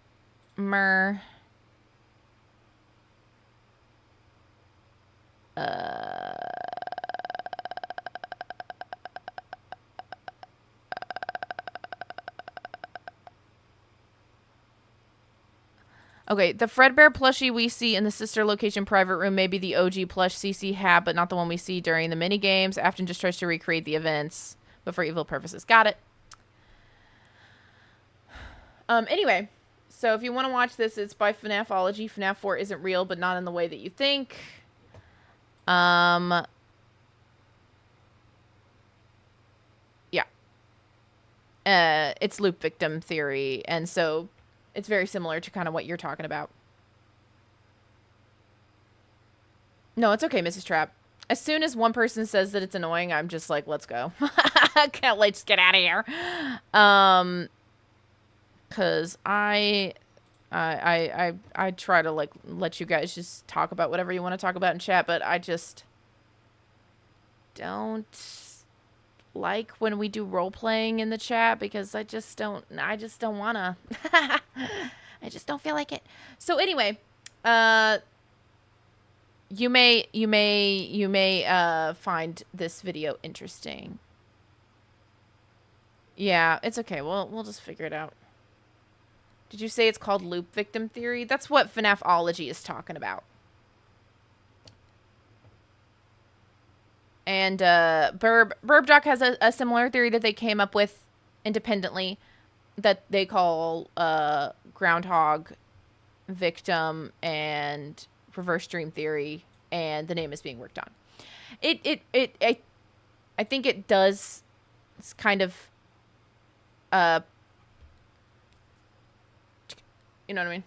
Okay, the Fredbear plushie we see in the sister location private room may be the OG plush CC had, but not the one we see during the mini games. Afton just tries to recreate the events, but for evil purposes. Got it. Anyway, so if you want to watch this, it's by FNAFology. FNAF 4 isn't real, but not in the way that you think. Yeah. It's loop victim theory, and so it's very similar to kind of what you're talking about. No, it's okay, Mrs. Trapp. As soon as one person says that it's annoying, I'm just like, let's go. Can't wait to get out of here. Cause I try to like let you guys just talk about whatever you want to talk about in chat, but I just don't like when we do role playing in the chat because I just don't wanna. I just don't feel like it. So anyway, you may find this video interesting. Yeah, it's okay. We'll just figure it out. Did you say it's called loop victim theory? That's what FNAFology is talking about. And Burb Doc has a similar theory that they came up with independently that they call groundhog victim and reverse dream theory, and the name is being worked on. I think it does. It's kind of you know what I mean?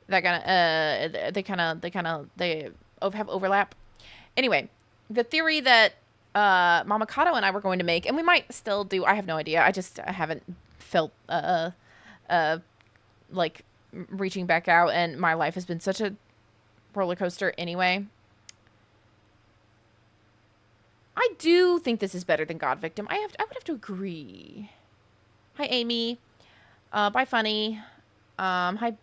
That they have overlap. Anyway, the theory that Mama Kato and I were going to make, and we might still do, I have no idea. I haven't felt like reaching back out, and my life has been such a roller coaster anyway. I do think this is better than God Victim. I would have to agree. Hi, Amy. Bye, Funny. Hi.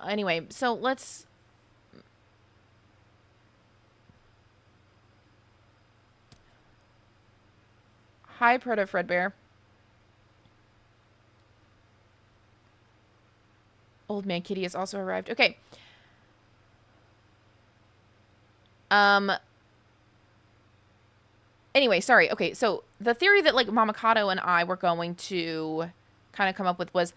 Anyway, so let's. Hi, Proto Fredbear. Old Man Kitty has also arrived. Okay. Anyway, sorry. Okay, so the theory that like Mama Kato and I were going to kind of come up with was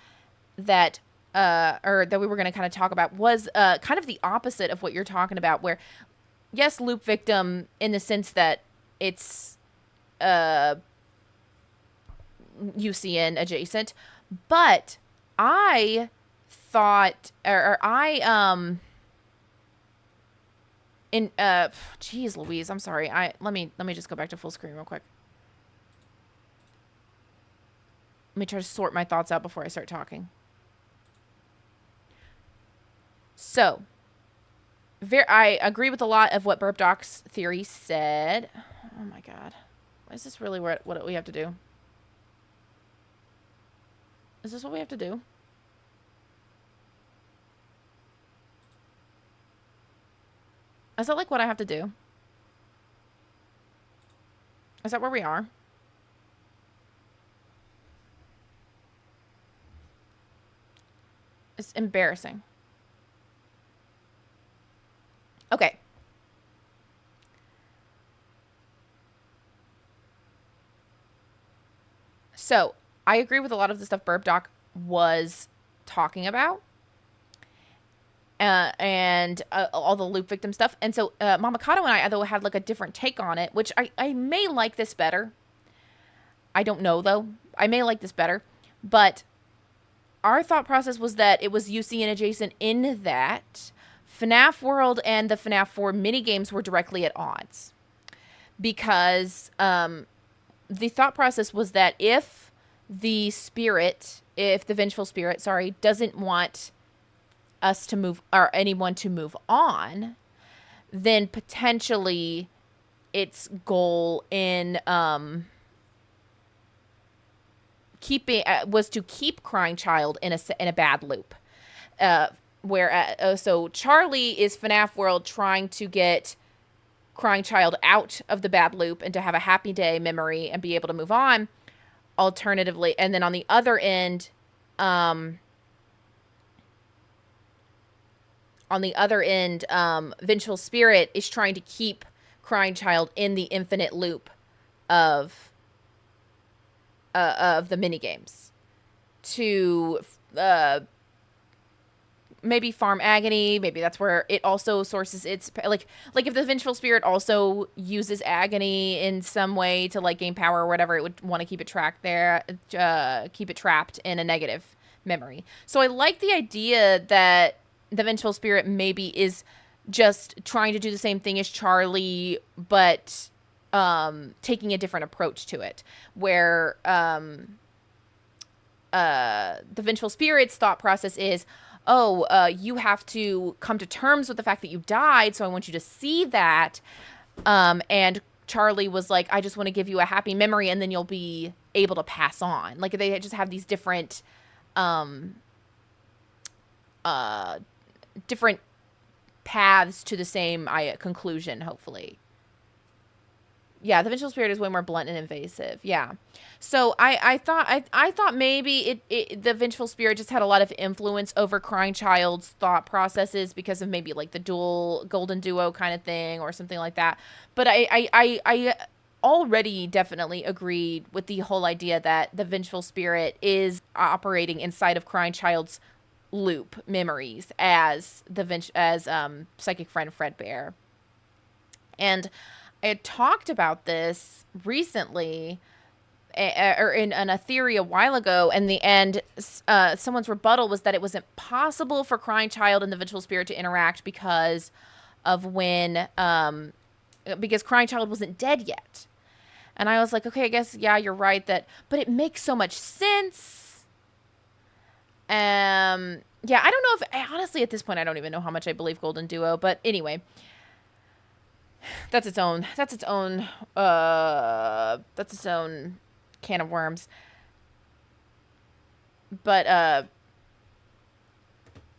that or that we were going to kind of talk about was kind of the opposite of what you're talking about, where yes, loop victim in the sense that it's UCN adjacent, but I thought geez Louise, I'm sorry. Let me just go back to full screen real quick. Let me try to sort my thoughts out before I start talking. So, I agree with a lot of what Burp Doc's theory said. Oh my god. Is this really what we have to do? Is this what we have to do? Is that like what I have to do? Is that where we are? It's embarrassing. Okay. So, I agree with a lot of the stuff Burp Doc was talking about. and all the loop victim stuff. And so Mama Kato and I, though, had like a different take on it, which I may like this better. I don't know, though. I may like this better. But our thought process was that it was UC and adjacent in that FNAF World and the FNAF 4 minigames were directly at odds. Because the thought process was that if the vengeful spirit, doesn't want us to move, or anyone to move on, then potentially its goal in was to keep Crying Child in a bad loop. So Charlie is FNAF World trying to get Crying Child out of the bad loop and to have a happy day memory and be able to move on. Alternatively, and then on the other end, Vengeful Spirit is trying to keep Crying Child in the infinite loop of the minigames to maybe farm agony. Maybe that's where it also sources its like if the Vengeful Spirit also uses agony in some way to like gain power or whatever, it would want to keep it trapped in a negative memory. So I like the idea that the Vengeful Spirit maybe is just trying to do the same thing as Charlie, but taking a different approach to it, where the Vengeful Spirit's thought process is, you have to come to terms with the fact that you died, so I want you to see that. And Charlie was like, I just want to give you a happy memory, and then you'll be able to pass on. Like, they just have these different paths to the same conclusion, hopefully. Yeah, the Vengeful Spirit is way more blunt and invasive. Yeah. So I thought maybe the Vengeful Spirit just had a lot of influence over Crying Child's thought processes because of maybe like the dual golden duo kind of thing or something like that. But I already definitely agreed with the whole idea that the Vengeful Spirit is operating inside of Crying Child's loop memories as psychic friend Fredbear. And I had talked about this recently, or in a theory a while ago, and someone's rebuttal was that it wasn't possible for Crying Child and the Vengeful Spirit to interact because Crying Child wasn't dead yet. And I was like, okay, I guess, yeah, you're right, but it makes so much sense. Yeah, I don't know if, honestly, at this point, I don't even know how much I believe Golden Duo, but anyway. That's its own can of worms. But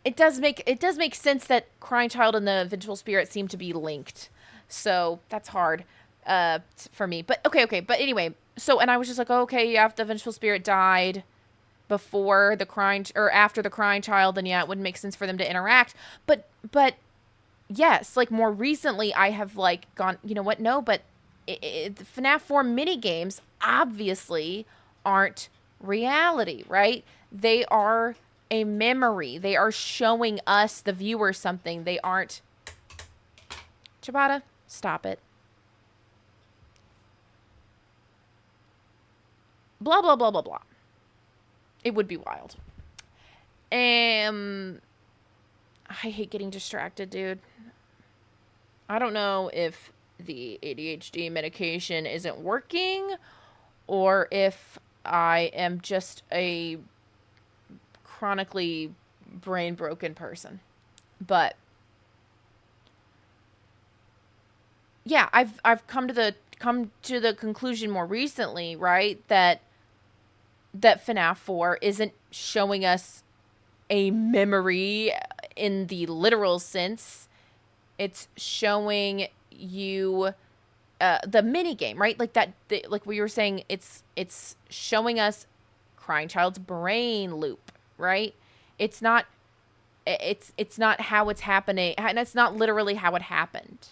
it does make sense that Crying Child and the Vengeful Spirit seem to be linked. So that's hard for me. But okay. But anyway, so, and I was just like, okay, yeah, if the Vengeful Spirit died before after the Crying Child, then yeah, it wouldn't make sense for them to interact. But yes, like more recently I have like gone, you know what? No, but the FNAF 4 minigames obviously aren't reality, right? They are a memory. They are showing us, the viewer, something. They aren't... Ciabatta, stop it. Blah, blah, blah, blah, blah. It would be wild. I hate getting distracted, dude. I don't know if the ADHD medication isn't working or if I am just a chronically brain broken person. But yeah, I've come to the conclusion more recently, right, that FNAF 4 isn't showing us a memory in the literal sense. It's showing you the mini game, right? Like that, like we were saying, it's showing us Crying Child's brain loop, right? It's not how it's happening, and it's not literally how it happened.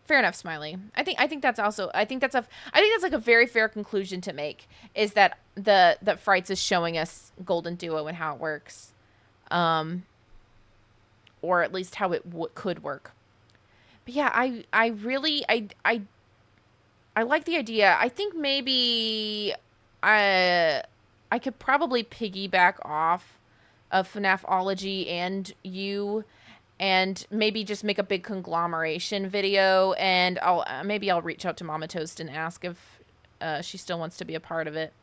Fair enough, Smiley. I think that's also I think that's like a very fair conclusion to make, is that that Frights is showing us Golden Duo and how it works, or at least how it could work. But yeah, I really I like the idea. I think maybe I could probably piggyback off of FNAFology and you, and maybe just make a big conglomeration video, and I'll reach out to Mama Toast and ask if she still wants to be a part of it.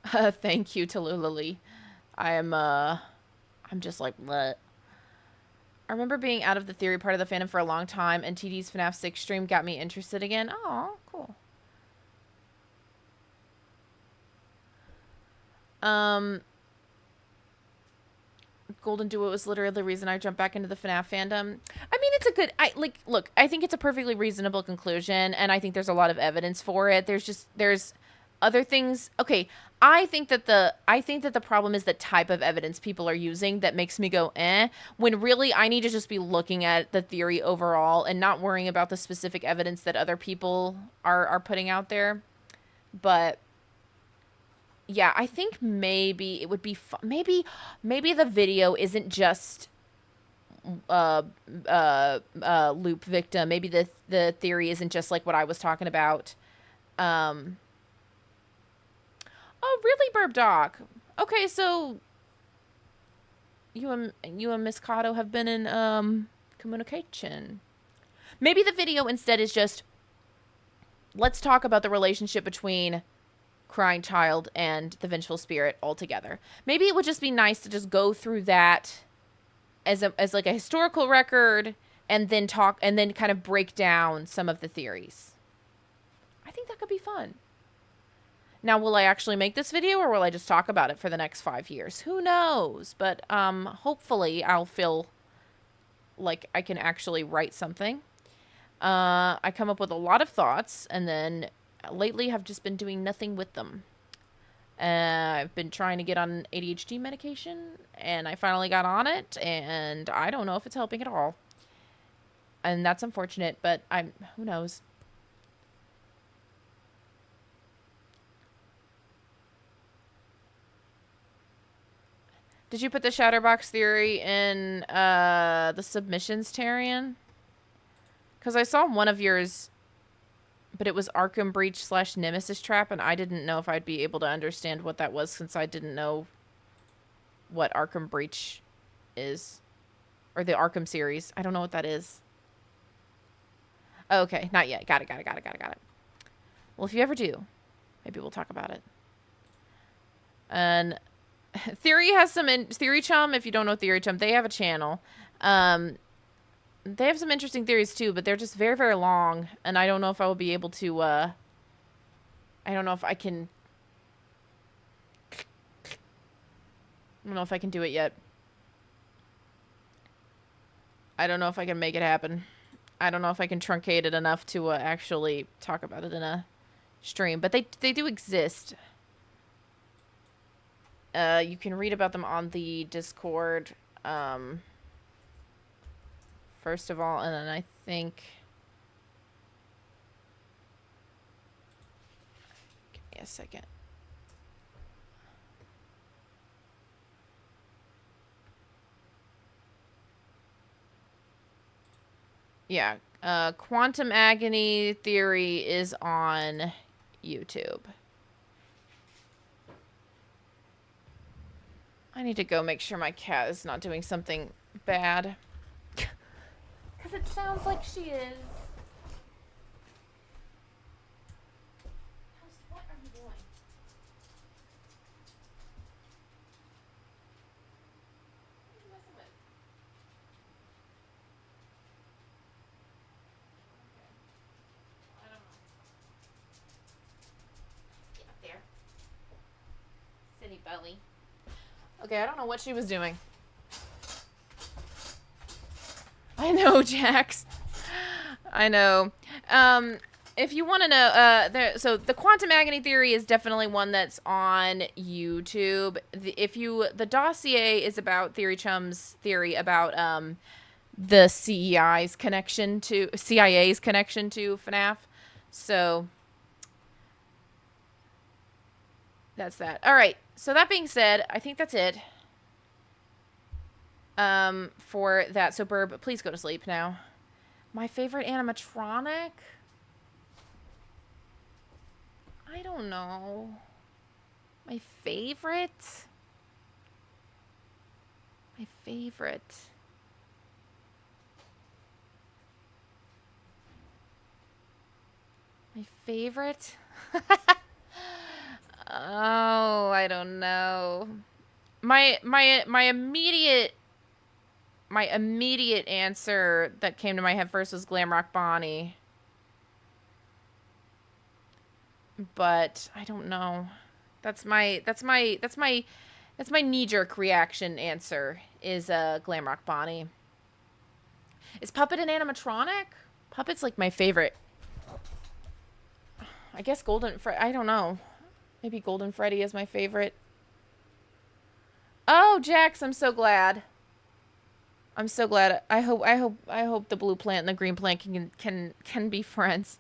Thank you, Tallulah. I'm just like, what? I remember being out of the theory part of the fandom for a long time, and TD's FNAF 6 stream got me interested again. Oh, cool. Golden Duo was literally the reason I jumped back into the FNAF fandom. I mean, it's a good, look, I think it's a perfectly reasonable conclusion, and I think there's a lot of evidence for it. There's other things. Okay, I think that the problem is the type of evidence people are using that makes me go, when really I need to just be looking at the theory overall and not worrying about the specific evidence that other people are putting out there. But yeah, I think maybe it would be maybe the video isn't just loop victim. Maybe the theory isn't just like what I was talking about. Oh, really, Burb Doc? Okay, so you and Miss Cotto have been in communication. Maybe the video instead is just, let's talk about the relationship between Crying Child and the Vengeful Spirit altogether. Maybe it would just be nice to just go through that as like a historical record, and then kind of break down some of the theories. I think that could be fun. Now, will I actually make this video, or will I just talk about it for the next 5 years? Who knows? But hopefully I'll feel like I can actually write something. I come up with a lot of thoughts, and then lately have just been doing nothing with them. I've been trying to get on ADHD medication, and I finally got on it, and I don't know if it's helping at all. And that's unfortunate, but who knows? Did you put the Shatterbox theory in the submissions, Tarian? Because I saw one of yours, but it was Arkham Breach / Nemesis Trap, and I didn't know if I'd be able to understand what that was, since I didn't know what Arkham Breach is. Or the Arkham series. I don't know what that is. Oh, okay, not yet. Got it. Well, if you ever do, maybe we'll talk about it. And Theory has some Theory Chum, if you don't know Theory Chum, they have a channel. They have some interesting theories too, but they're just very, very long, and I don't know if I will be able to, I don't know if I can do it yet. I don't know if I can make it happen. I don't know if I can truncate it enough to actually talk about it in a stream, but they do exist. You can read about them on the Discord, first of all, and then I think, give me a second. Yeah, Quantum Agony Theory is on YouTube. I need to go make sure my cat is not doing something bad. Because it sounds like she is. What are you doing? What are you messing with? Okay. I don't know. Get up there. Silly belly. Okay, I don't know what she was doing. I know, Jax. I know. if you want to know, so the quantum agony theory is definitely one that's on YouTube. The dossier is about Theory Chum's theory about the CIA's connection to FNAF. So that's that. All right. So that being said, I think that's it. For that. So Burb, please go to sleep now. My favorite animatronic? I don't know. My favorite? My favorite. My favorite? Oh, I don't know. My immediate answer that came to my head first was Glamrock Bonnie. But I don't know. That's my knee-jerk reaction answer is Glamrock Bonnie. Is Puppet an animatronic? Puppet's like my favorite. I guess I don't know. Maybe Golden Freddy is my favorite. Oh, Jax, I'm so glad. I'm so glad. I hope the blue plant and the green plant can be friends.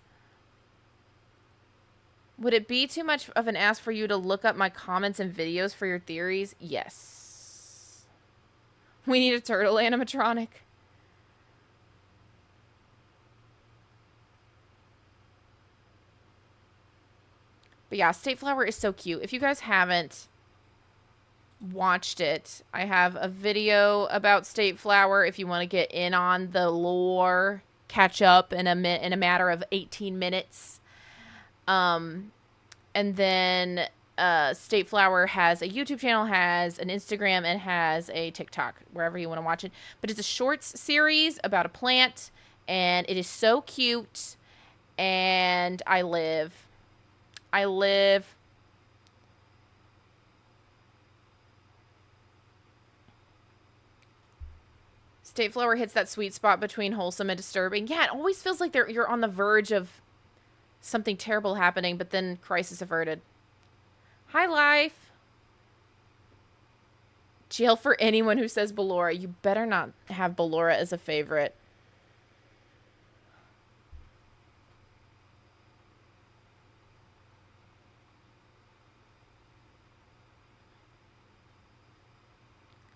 Would it be too much of an ask for you to look up my comments and videos for your theories? Yes. We need a turtle animatronic. But yeah, State Flower is so cute. If you guys haven't watched it, I have a video about State Flower if you want to get in on the lore, catch up in a matter of 18 minutes. And then State Flower has a YouTube channel, has an Instagram, and has a TikTok, wherever you want to watch it. But it's a shorts series about a plant, and it is so cute. And I live. State Flower hits that sweet spot between wholesome and disturbing. Yeah, it always feels like you're on the verge of something terrible happening, but then crisis averted. Hi, Life. Jail for anyone who says Ballora. You better not have Ballora as a favorite.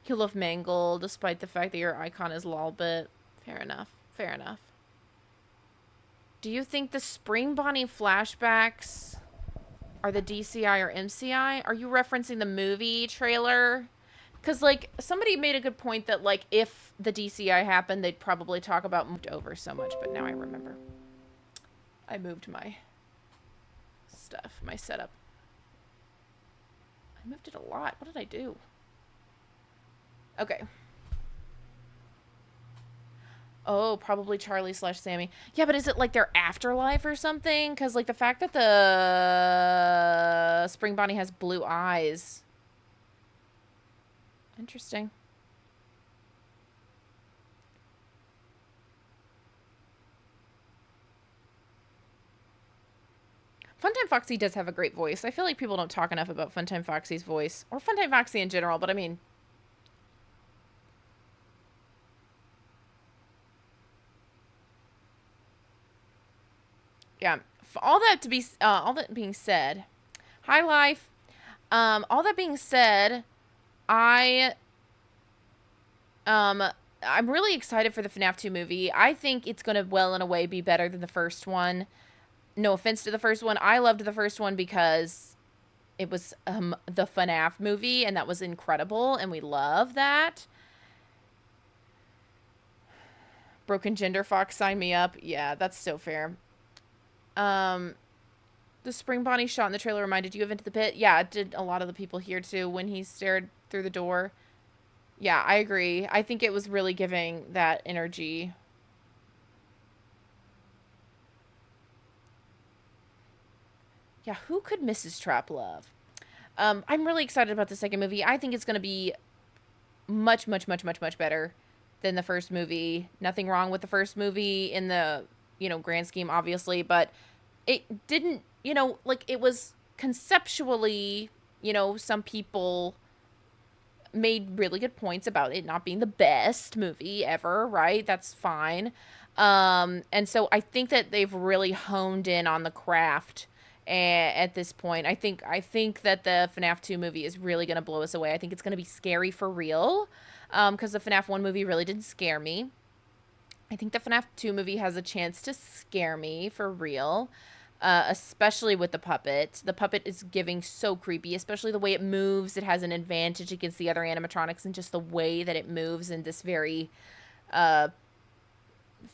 You love Mangle, despite the fact that your icon is Lolbit. Fair enough. Fair enough. Do you think the Spring Bonnie flashbacks are the DCI or MCI? Are you referencing the movie trailer? Because, like, somebody made a good point that, like, if the DCI happened, they'd probably talk about moved over so much, but now I remember. I moved my stuff, my setup. I moved it a lot. What did I do? Okay. Oh, probably Charlie/Sammy. Yeah, but is it like their afterlife or something? Because, like, the fact that the Spring Bonnie has blue eyes. Interesting. Funtime Foxy does have a great voice. I feel like people don't talk enough about Funtime Foxy's voice. Or Funtime Foxy in general, but I mean... Yeah, all that being said, hi Life. All that being said, I'm really excited for the FNAF 2 movie. I think it's going to well and away be better than the first one. No offense to the first one. I loved the first one because it was the FNAF movie, and that was incredible, and we love that. Broken Gender Fox, sign me up. Yeah, that's so fair. The Spring Bonnie shot in the trailer reminded you of Into the Pit. Yeah, it did a lot of the people here too when he stared through the door. Yeah, I agree. I think it was really giving that energy. Yeah, who could Mrs. Trap love? I'm really excited about the second movie. I think it's going to be much, much, much, much, much better than the first movie. Nothing wrong with the first movie in the, grand scheme, obviously, but it didn't, you know, like, it was conceptually, you know, some people made really good points about it not being the best movie ever, right? That's fine. And so I think that they've really honed in on the craft at this point. I think that the FNAF 2 movie is really going to blow us away. I think it's going to be scary for real, because the FNAF 1 movie really didn't scare me. I think the FNAF 2 movie has a chance to scare me for real, especially with the puppet. The puppet is giving so creepy, especially the way it moves. It has an advantage against the other animatronics, and just the way that it moves in this very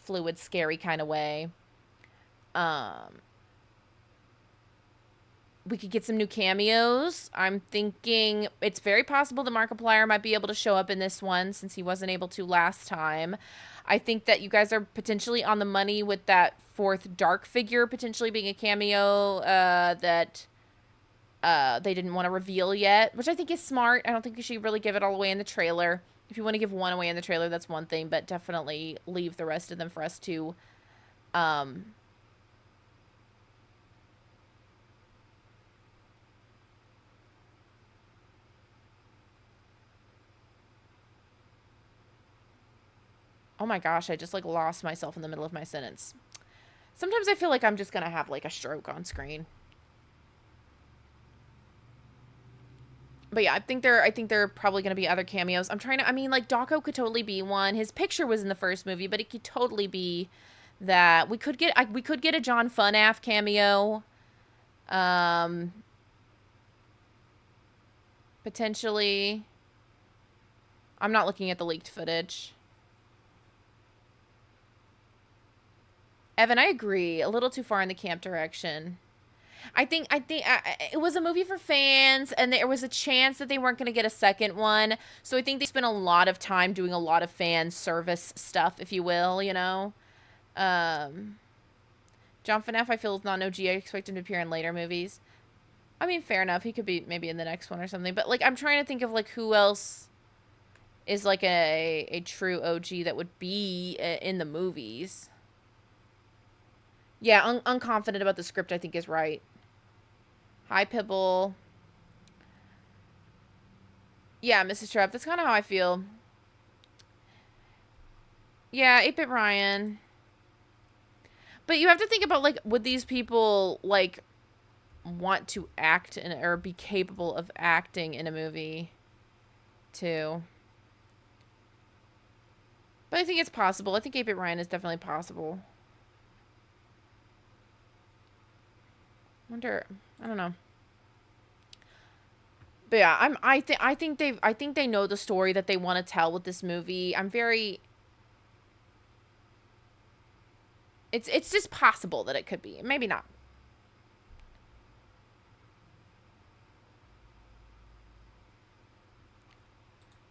fluid, scary kind of way. We could get some new cameos. I'm thinking it's very possible that Markiplier might be able to show up in this one, since he wasn't able to last time. I think that you guys are potentially on the money with that fourth dark figure potentially being a cameo that they didn't want to reveal yet, which I think is smart. I don't think you should really give it all away in the trailer. If you want to give one away in the trailer, that's one thing, but definitely leave the rest of them for us to oh my gosh, I just, like, lost myself in the middle of my sentence. Sometimes I feel like I'm just gonna have, like, a stroke on screen. But yeah, I think there are probably gonna be other cameos. I mean, like, Dawko could totally be one. His picture was in the first movie, but it could totally be that. We could get a John FNAF cameo. Potentially. I'm not looking at the leaked footage. Evan, I agree. A little too far in the camp direction. I think it was a movie for fans, and there was a chance that they weren't going to get a second one. So I think they spent a lot of time doing a lot of fan service stuff, if you will, you know. John FNAF, I feel, is not an OG. I expect him to appear in later movies. I mean, fair enough. He could be maybe in the next one or something. But, like, I'm trying to think of, like, who else is, like, a true OG that would be in the movies. Yeah, unconfident about the script, I think, is right. Hi, Pibble. Yeah, Mrs. Trev, that's kind of how I feel. Yeah, 8-Bit Ryan. But you have to think about, like, would these people, like, want to act in, or be capable of acting in a movie, too? But I think it's possible. I think 8-Bit Ryan is definitely possible. Wonder, I don't know. But yeah, I think they know the story that they want to tell with this movie. It's just possible that it could be. Maybe not.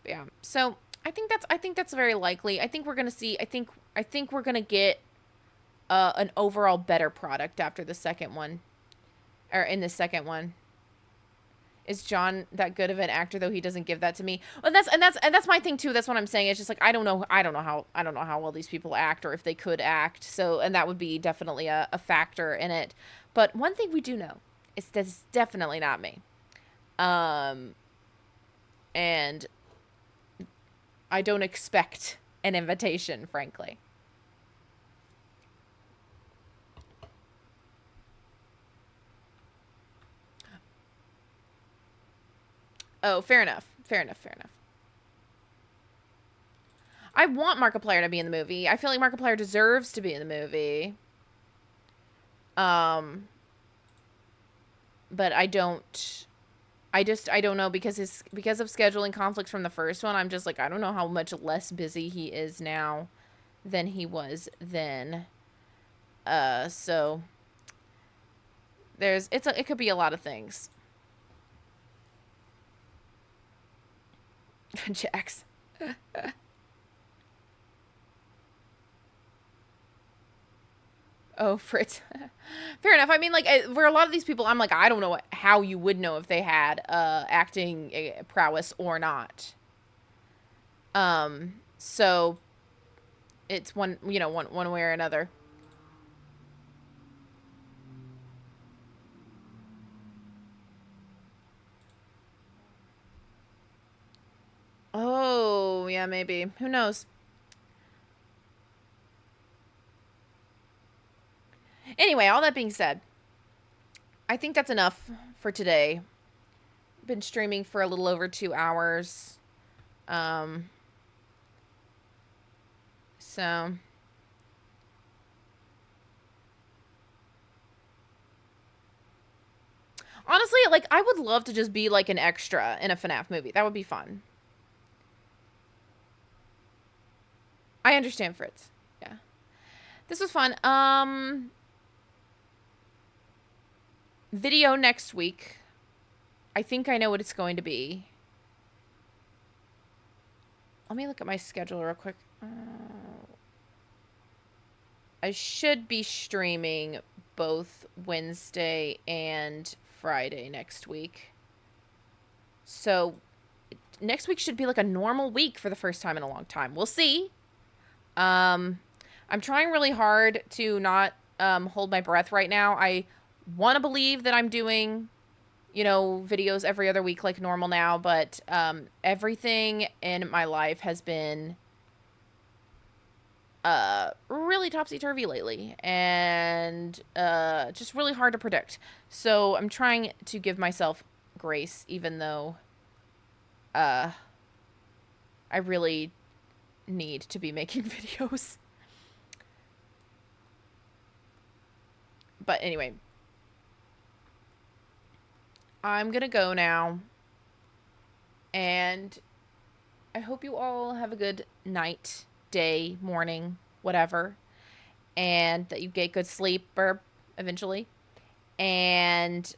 But yeah. So, I think that's very likely. I think we're going to see I think we're going to get an overall better product after the second one. Or in the second one. Is John that good of an actor, though? He doesn't give that to me. And that's my thing too. That's what I'm saying. It's just like I don't know how well these people act, or if they could act. So, and that would be definitely a factor in it. But one thing we do know is that's definitely not me. And I don't expect an invitation, frankly. Oh, fair enough. I want Markiplier to be in the movie. I feel like Markiplier deserves to be in the movie. But I don't know, because of scheduling conflicts from the first one. I'm just like, I don't know how much less busy he is now than he was then. So it could be a lot of things. Jax. Oh, Fritz. Fair enough. I mean, like, for a lot of these people, I'm like, I don't know how you would know if they had acting prowess or not. So it's one way or another. Oh, yeah, maybe. Who knows? Anyway, all that being said, I think that's enough for today. Been streaming for a little over 2 hours. So honestly, like, I would love to just be like an extra in a FNAF movie. That would be fun. I understand, Fritz. Yeah. This was fun. Video next week. I think I know what it's going to be. Let me look at my schedule real quick. I should be streaming both Wednesday and Friday next week. So next week should be like a normal week for the first time in a long time. We'll see. I'm trying really hard to not hold my breath right now. I want to believe that I'm doing, you know, videos every other week like normal now, but everything in my life has been really topsy-turvy lately, and just really hard to predict. So I'm trying to give myself grace, even though I really need to be making videos. But anyway, I'm gonna go now, and I hope you all have a good night, day, morning, whatever, and that you get good sleep or eventually. And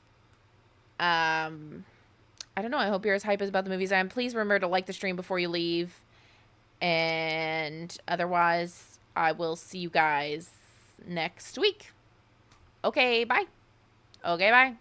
I don't know, I hope you're as hype about the movies I am. Please remember to like the stream before you leave, and otherwise I will see you guys next week. Okay, bye. Okay, bye.